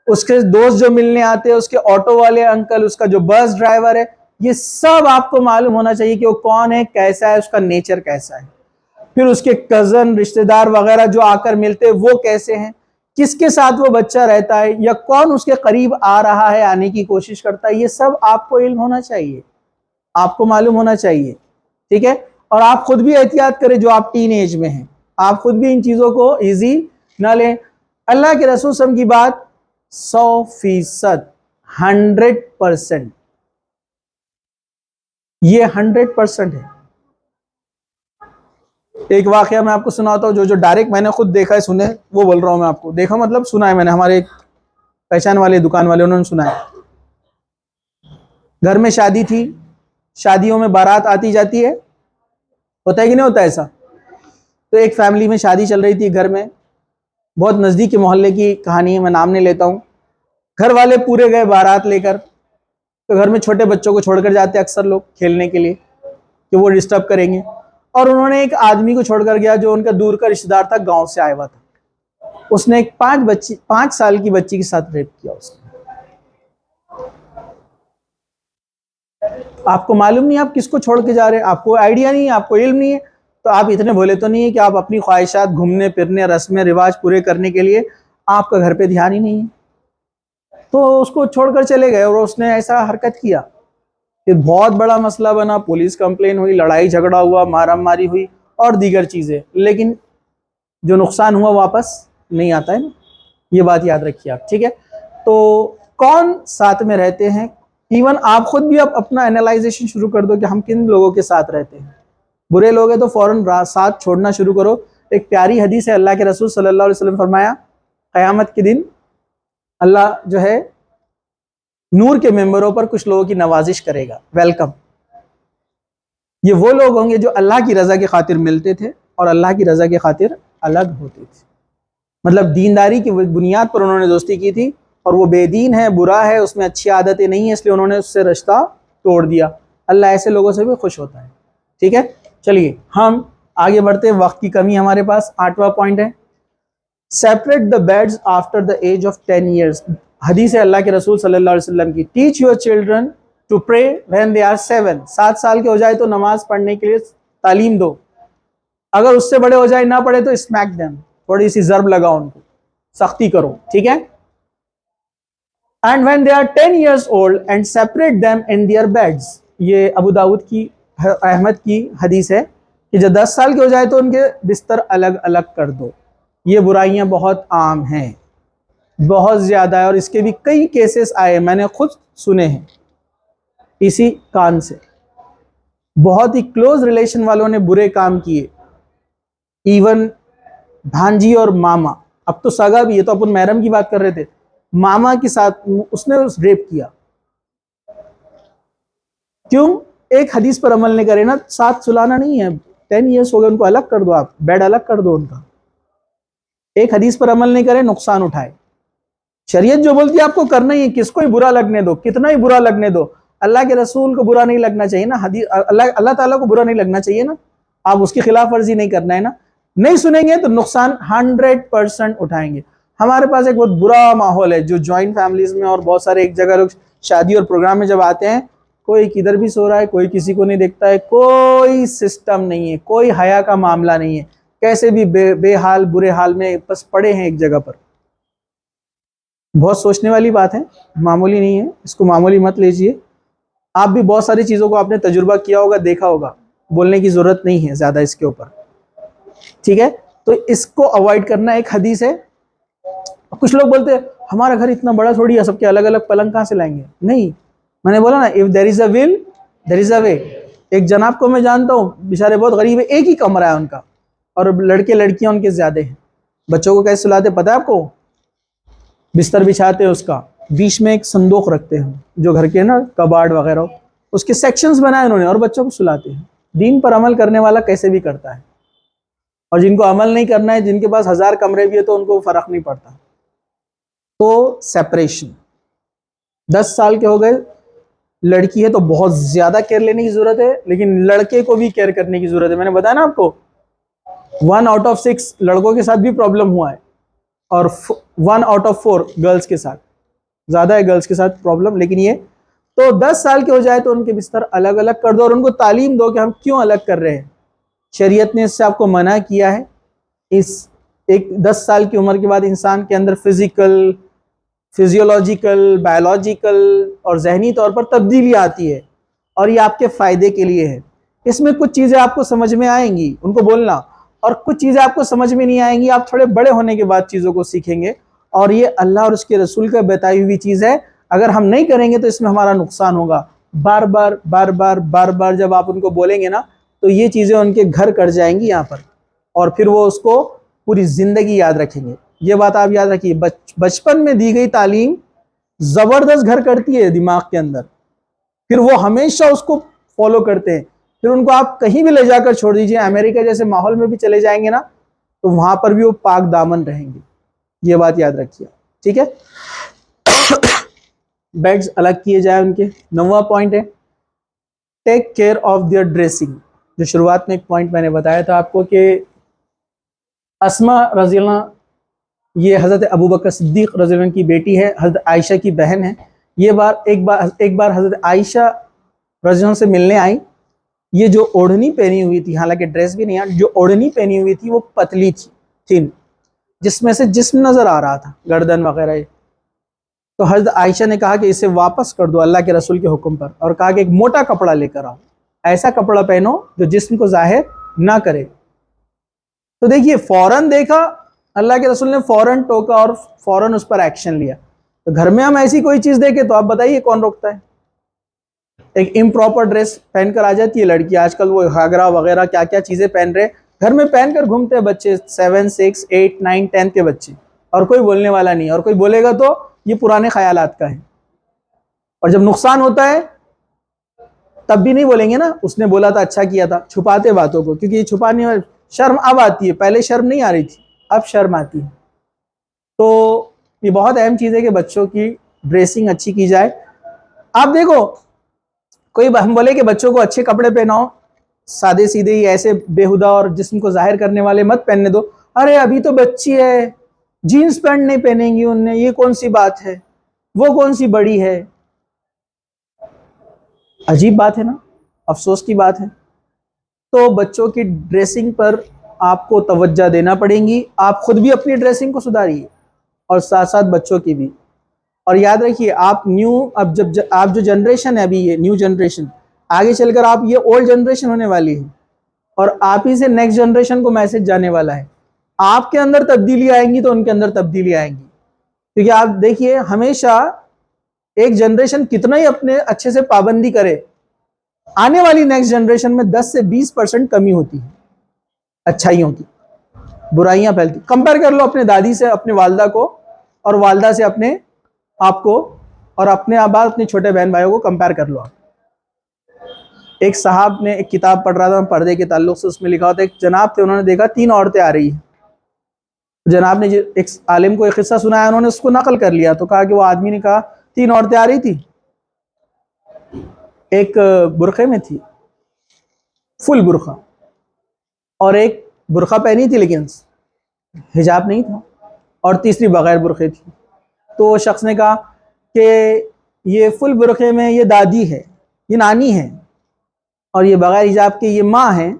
उसके दोस्त जो मिलने आते हैं, उसके ऑटो वाले अंकल, उसका जो बस ड्राइवर है, ये सब आपको मालूम होना चाहिए कि वो कौन है, कैसा है, उसका नेचर कैसा है। फिर उसके कजन, रिश्तेदार वगैरह जो आकर मिलते हैं, वो कैसे हैं, किसके साथ वो बच्चा रहता है, या कौन उसके करीब आ रहा है, आने की कोशिश करता है, ये सब आपको इल्म होना चाहिए, आपको मालूम होना चाहिए। ठीक है, और आप खुद भी एहतियात करें, जो आप टीन एज में हैं, आप खुद भी इन चीजों को इजी ना लें। अल्लाह के रसूल सल्लल्लाहु अलैहि वसल्लम की बात 100%, 100%, ये 100% है। एक वाकया मैं आपको सुनाता हूँ, जो डायरेक्ट मैंने खुद देखा है, सुने, वो बोल रहा हूँ मैं आपको। देखा मतलब सुना है मैंने, हमारे एक पहचान वाले दुकान वाले उन्होंने सुना है। घर में शादी थी, शादियों में बारात आती जाती है, होता है कि नहीं होता ऐसा। तो एक फैमिली में शादी चल रही थी घर में, बहुत नज़दीक के मोहल्ले की कहानी है, मैं नाम नहीं लेता हूँ। घर वाले पूरे गए बारात लेकर, तो घर में छोटे बच्चों को छोड़कर जाते हैं अक्सर लोग खेलने के लिए कि वो डिस्टर्ब करेंगे, और उन्होंने एक आदमी को छोड़कर गया जो उनका दूर का रिश्तेदार था, गांव से आया हुआ था। उसने एक 5 साल की बच्ची के साथ रेप किया उसने। आपको मालूम नहीं आप किसको छोड़ के जा रहे हैं, आपको आइडिया नहीं है, आपको इल्म नहीं है, तो आप इतने भोले तो नहीं है कि आप अपनी ख्वाहिशात, घूमने फिरने, रस्में रिवाज पूरे करने के लिए आपका घर पे ध्यान ही नहीं है, तो उसको छोड़कर चले गए और उसने ऐसा हरकत किया। फिर बहुत बड़ा मसला बना, पुलिस कंप्लेन हुई, लड़ाई झगड़ा हुआ, मारा मारी हुई और दीगर चीज़ें, लेकिन जो नुकसान हुआ वापस नहीं आता है ना, ये बात याद रखिए आप, ठीक है। तो कौन साथ में रहते हैं, इवन आप खुद भी अब अपना एनालाइजेशन शुरू कर दो कि हम किन लोगों के साथ रहते हैं। बुरे लोग हैं तो फौरन साथ छोड़ना शुरू करो। एक प्यारी हदीस है, अल्लाह के रसूल सल्लल्लाहु अलैहि वसल्लम फरमाया, क़यामत के दिन अल्लाह जो है नूर के मेंबरों पर कुछ लोगों की नवाजिश करेगा, वेलकम। ये वो लोग होंगे जो अल्लाह की रज़ा की खातिर मिलते थे और अल्लाह की रज़ा की खातिर अलग होते थे। मतलब दीनदारी की बुनियाद पर उन्होंने दोस्ती की थी, और वो बेदीन है, बुरा है, उसमें अच्छी आदतें नहीं है, इसलिए उन्होंने उससे रिश्ता तोड़ दिया। अल्लाह ऐसे लोगों से भी खुश होता है, ठीक है। चलिए हम आगे बढ़ते हैं, वक्त की कमी हमारे पास। 8वां पॉइंट है, separate the beds after the age of 10 years. हदीस है अल्लाह के रसूल सल्लल्लाहु अलैहि वसल्लम की, teach your children to pray when they are 7। 7 साल के हो जाए तो नमाज पढ़ने के लिए तालीम दो, अगर उससे बड़े हो जाए ना पढ़े तो स्मैक देम, थोड़ी सी जर्ब लगाओ उनको, सख्ती करो, ठीक है। And when they are 10 years old and separate them in their beds। ये अबू दाऊद की, अहमद की हदीस है कि जब 10 साल के हो जाए तो उनके बिस्तर अलग अलग कर दो। ये बुराइयां बहुत आम हैं, बहुत ज़्यादा है, और इसके भी कई केसेस आए, मैंने खुद सुने हैं इसी कान से। बहुत ही क्लोज रिलेशन वालों ने बुरे काम किए, इवन भांजी और मामा, अब तो सगा भी है, तो अपन महरम की बात कर रहे थे, मामा के साथ उसने रेप किया। क्यों? एक हदीस पर अमल नहीं करे ना, साथ सुलाना नहीं है, 10 years हो गए, उनको अलग कर दो, आप बेड अलग कर दो उनका। एक हदीस पर अमल नहीं करे, नुकसान उठाए। शरीयत जो बोलती है आपको करना ही है, किसको ही बुरा लगने दो, कितना ही बुरा लगने दो, अल्लाह के रसूल को बुरा नहीं लगना चाहिए ना, हदीस अल्लाह ताला को बुरा नहीं लगना चाहिए ना, आप उसकी खिलाफ वर्जी नहीं करना है ना। नहीं सुनेंगे तो नुकसान 100% उठाएंगे। हमारे पास एक बहुत बुरा माहौल है, जो जॉइंट फैमिलीज में और बहुत सारे एक जगह लोग शादी और प्रोग्राम में जब आते हैं, कोई किधर भी सो रहा है, कोई किसी को नहीं देखता है, कोई सिस्टम नहीं है, कोई हया का मामला नहीं है, कैसे भी बेहाल बुरे हाल में बस पड़े हैं एक जगह पर। बहुत सोचने वाली बात है, मामूली नहीं है, इसको मामूली मत लीजिए। आप भी बहुत सारी चीज़ों को आपने तजुर्बा किया होगा, देखा होगा, बोलने की ज़रूरत नहीं है ज़्यादा इसके ऊपर, ठीक है। तो इसको अवॉइड करना। एक हदीस है, कुछ लोग बोलते हैं हमारा घर इतना बड़ा थोड़ी है, सबके अलग अलग पलंग कहाँ से लाएंगे। नहीं, मैंने बोला ना, if there is a will there is a way. एक जनाब को मैं जानता हूँ, बेचारे बहुत गरीब है, एक ही कमरा है उनका, और लड़के लड़कियां उनके ज्यादा हैं। बच्चों को कैसे सुलाते पता है आपको? बिस्तर बिछाते हैं, उसका बीच में एक संदूक रखते हैं, जो घर के ना कबाड़ वगैरह, उसके सेक्शंस बनाए उन्होंने, और बच्चों को सुलाते हैं। दीन पर अमल करने वाला कैसे भी करता है, और जिनको अमल नहीं करना है, जिनके पास 1000 कमरे भी है, तो उनको फर्क नहीं पड़ता। तो सेपरेशन, 10 साल के हो गए, लड़की है तो बहुत ज्यादा केयर लेने की जरूरत है, लेकिन लड़के को भी केयर करने की जरूरत है। मैंने बताया ना आपको, 1 out of 6 लड़कों के साथ भी प्रॉब्लम हुआ है, और 1 out of 4 गर्ल्स के साथ, ज्यादा है गर्ल्स के साथ प्रॉब्लम। लेकिन ये तो 10 साल के हो जाए तो उनके बिस्तर अलग अलग कर दो, और उनको तालीम दो कि हम क्यों अलग कर रहे हैं। शरीयत ने इससे आपको मना किया है। इस एक 10 साल की उम्र के बाद इंसान के अंदर फिजियोलॉजिकल, बायोलॉजिकल और जहनी तौर पर तब्दीली आती है, और ये आपके फ़ायदे के लिए है। इसमें कुछ चीज़ें आपको समझ में आएंगी, उनको बोलना, और कुछ चीज़ें आपको समझ में नहीं आएंगी, आप थोड़े बड़े होने के बाद चीज़ों को सीखेंगे। और ये अल्लाह और उसके रसूल का बताई हुई चीज़ है, अगर हम नहीं करेंगे तो इसमें हमारा नुकसान होगा। बार बार जब आप उनको बोलेंगे ना, तो ये चीज़ें उनके घर कर जाएंगी यहाँ पर। और फिर वो उसको पूरी जिंदगी याद रखेंगे। ये बात आप याद रखिए, बचपन में दी गई तालीम जबरदस्त घर करती है दिमाग के अंदर, फिर वो हमेशा उसको फॉलो करते हैं। फिर उनको आप कहीं भी ले जाकर छोड़ दीजिए, अमेरिका जैसे माहौल में भी चले जाएंगे ना, तो वहां पर भी वो पाक दामन रहेंगे। ये बात याद रखिए, ठीक है। बेड्स अलग किए जाए उनके। 9वां पॉइंट है take care of their dressing. जो शुरुआत में एक पॉइंट मैंने बताया था आपको कि अस्मा रज़ियल्लाहु, ये हज़रत अबू बकर सिद्दीक़ रज़ियल्लाहु की बेटी है, हज़रत आयशा की बहन है। ये एक बार हज़रत आयशा रज़ियल्लाहु से मिलने आई। ये जो ओढ़नी पहनी हुई थी, हालांकि ड्रेस भी नहीं, जो ओढ़नी पहनी हुई थी वो पतली थी, जिसमें से जिस्म नजर आ रहा था, गर्दन वगैरह। तो हज़रत आयशा ने कहा कि इसे वापस कर दो अल्लाह के रसूल के हुक्म पर, और कहा कि एक मोटा कपड़ा लेकर आओ, ऐसा कपड़ा पहनो जो जिस्म को जाहिर ना करे। तो देखिए, फौरन देखा, अल्लाह के रसूल ने फौरन टोका और फौरन उस पर एक्शन लिया। तो घर में हम ऐसी कोई चीज देखें तो आप बताइए कौन रोकता है। एक इम्प्रॉपर ड्रेस पहनकर आ जाती है लड़की, आजकल वो घाघरा वगैरह क्या क्या चीजें पहन रहे, घर में पहनकर घूमते हैं बच्चे, 7, 6, 8, 9, 10 के बच्चे, और कोई बोलने वाला नहीं, और कोई बोलेगा तो ये पुराने ख्यालात का है। और जब नुकसान होता है तब भी नहीं बोलेंगे ना, उसने बोला था, अच्छा किया था, छुपाते बातों को, क्योंकि ये छुपाने में शर्म अब आती है, पहले शर्म नहीं आ रही थी, अब शर्म आती है। तो ये बहुत अहम चीज़ है कि बच्चों की ड्रेसिंग अच्छी की जाए। आप देखो, कोई हम बोले कि बच्चों को अच्छे कपड़े पहनाओ, सादे सीधे ही ऐसे बेहुदा और जिस्म को जाहिर करने वाले मत पहनने दो। अरे अभी तो बच्ची है, जीन्स पैंट नहीं पहनेंगी उनने, ये कौन सी बात है, वो कौन सी बड़ी है। अजीब बात है ना, अफसोस की बात है। तो बच्चों की ड्रेसिंग पर आपको तवज्जो देना पड़ेगी। आप खुद भी अपनी ड्रेसिंग को सुधारिए और साथ साथ बच्चों की भी। और याद रखिए, आप अब आप जो जनरेशन है अभी, ये न्यू जनरेशन, आगे चलकर आप ये ओल्ड जनरेशन होने वाली है, और आप ही से नेक्स्ट जनरेशन को मैसेज जाने वाला है। आपके अंदर तब्दीली आएंगी तो उनके अंदर तब्दीली आएंगी। क्योंकि आप देखिए, हमेशा एक जनरेशन कितना ही अपने अच्छे से पाबंदी करे, आने वाली नेक्स्ट जनरेशन में 10 से 20% कमी होती है अच्छाइयों की, बुराइयां फैलती। कंपेयर कर लो अपने दादी से अपने वालदा को, और वालदा से अपने आपको, और अपने आबाद अपने छोटे बहन भाइयों को कंपेयर कर लो आप। एक साहब ने एक किताब पढ़ रहा था पर्दे के ताल्लुक से, उसमें लिखा होता है, एक जनाब थे, उन्होंने देखा 3 औरतें आ रही हैं। जनाब ने एक आलिम को एक किस्सा सुनाया, उन्होंने उसको नकल कर लिया। तो कहा कि वो आदमी ने कहा 3 औरतें आ रही थी, एक बुरखे में थी, फुल बुरखा, और एक बुरखा पहनी थी लेकिन हिजाब नहीं था, और तीसरी बगैर बुरखे थी। तो शख्स ने कहा कि ये फुल बुरखे में ये दादी है, ये नानी है, और ये बगैर हिजाब के ये माँ है,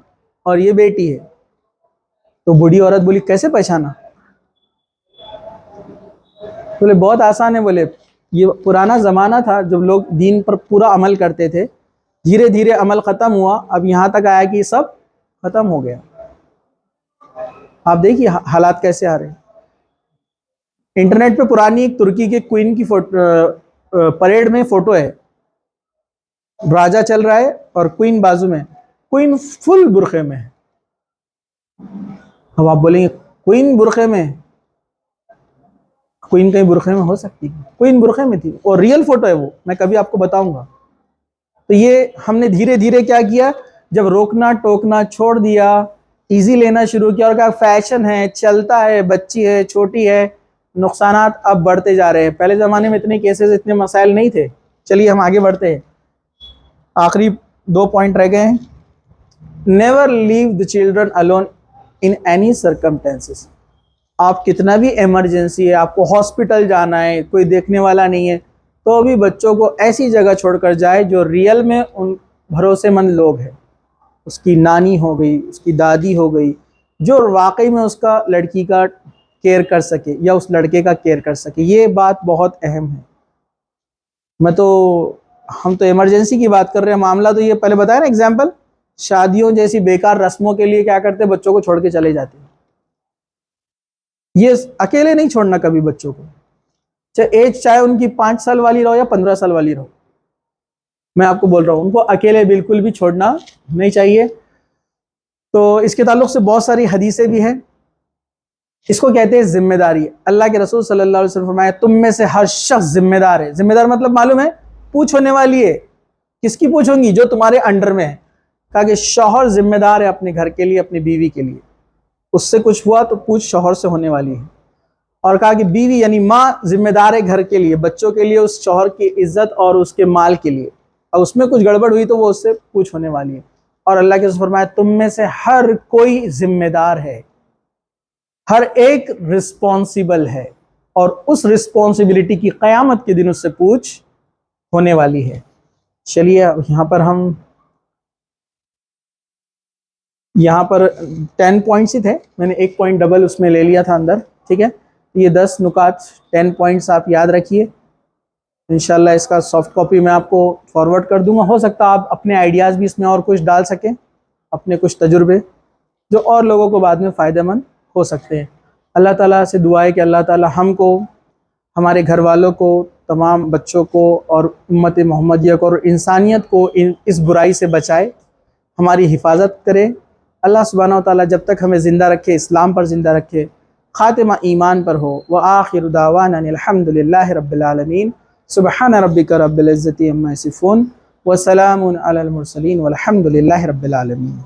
और ये बेटी है। तो बूढ़ी औरत बोली, कैसे पहचाना? बोले बहुत आसान है। बोले ये पुराना ज़माना था जब लोग दीन पर पूरा अमल करते थे, धीरे धीरे अमल ख़त्म हुआ, अब यहाँ तक आया कि सब ख़त्म हो गया। आप देखिए हालात कैसे आ रहे हैं। इंटरनेट पे पुरानी एक तुर्की के क्वीन की परेड में फ़ोटो है, राजा चल रहा है और क्वीन बाजू में, क्वीन फुल बुरखे में है। अब आप बोलेंगे क्वीन बुरखे में, क्वीन कहीं बुरखे में हो सकती है? क्वीन बुरखे में थी, और रियल फोटो है वो, मैं कभी आपको बताऊंगा। तो ये हमने धीरे धीरे क्या किया, जब रोकना टोकना छोड़ दिया, इजी लेना शुरू किया, और क्या फैशन है, चलता है, बच्ची है, छोटी है, नुकसानात अब बढ़ते जा रहे हैं। पहले ज़माने में इतने केसेस, इतने मसाइल नहीं थे। चलिए हम आगे बढ़ते हैं, आखिरी 2 पॉइंट रह गए हैं। Never leave the children alone in any circumstances. आप कितना भी इमरजेंसी है, आपको हॉस्पिटल जाना है, कोई देखने वाला नहीं है, तो भी बच्चों को ऐसी जगह छोड़कर जाए जो रियल में उन भरोसेमंद लोग हैं। उसकी नानी हो गई, उसकी दादी हो गई, जो वाकई में उसका लड़की का केयर कर सके या उस लड़के का केयर कर सके। ये बात बहुत अहम है। हम तो इमरजेंसी की बात कर रहे हैं, मामला तो ये पहले बताया ना एग्जाम्पल, शादियों जैसी बेकार रस्मों के लिए क्या करते, बच्चों को छोड़ के चले जाते हैं। ये अकेले नहीं छोड़ना कभी बच्चों को, चाहे एज चाहे उनकी 5 साल वाली रहो या 15 साल वाली रहो। मैं आपको बोल रहा हूँ, उनको अकेले बिल्कुल भी छोड़ना नहीं चाहिए। तो इसके ताल्लुक से बहुत सारी हदीसें भी हैं। इसको कहते हैं जिम्मेदारी। अल्लाह के रसूल सल्लल्लाहु अलैहि वसल्लम फरमाया, तुम में से हर शख्स जिम्मेदार है। जिम्मेदार मतलब मालूम है, पूछ होने वाली है। किसकी पूछ होंगी? जो तुम्हारे अंडर में है। कहा कि शौहर जिम्मेदार है अपने घर के लिए, अपनी बीवी के लिए। उससे कुछ हुआ तो पूछ शौहर से होने वाली है। और कहा कि बीवी यानी माँ जिम्मेदार है घर के लिए, बच्चों के लिए, उस शौहर की इज्जत और उसके माल के लिए। और उसमें कुछ गड़बड़ हुई तो वो उससे पूछ होने वाली है। और अल्लाह के रसूल फरमाया, तुम में से हर कोई जिम्मेदार है, हर एक रिस्पॉन्सिबल है, और उस रिस्पॉन्सिबिलिटी की क़यामत के दिन उससे पूछ होने वाली है। चलिए अब यहाँ पर 10 पॉइंट्स ही थे, मैंने एक पॉइंट डबल उसमें ले लिया था अंदर। ठीक है, ये 10 नुकात 10 पॉइंट्स आप याद रखिए। इंशाल्लाह इसका सॉफ्ट कॉपी मैं आपको फॉरवर्ड कर दूंगा। हो सकता है आप अपने आइडियाज़ भी इसमें और कुछ डाल सकें, अपने कुछ तजुर्बे, जो और लोगों को बाद में फ़ायदेमंद हो सकते हैं। अल्लाह ताला से दुआ है कि अल्लाह ताला हमको, हमारे घर वालों को, तमाम बच्चों को और उम्मत मोहम्मदिया को और इंसानियत को इस बुराई से बचाए, हमारी हिफाजत करे। अल्लाह सुब्हानहू व तआला जब तक हमें ज़िंदा रखे, इस्लाम पर ज़िंदा रखे, ख़ातिमा ईमान पर हो। व आखिरु दावाना अनिल हम्दुलिल्लाहि रब्बिल आलमीन। सुब्हान रब्बिका रब्बिल इज़्ज़ति अम्मा यसिफ़ून व सलामुन अलल मुरसलीन वल्हम्दुलिल्लाहि रब्बिल आलमीन।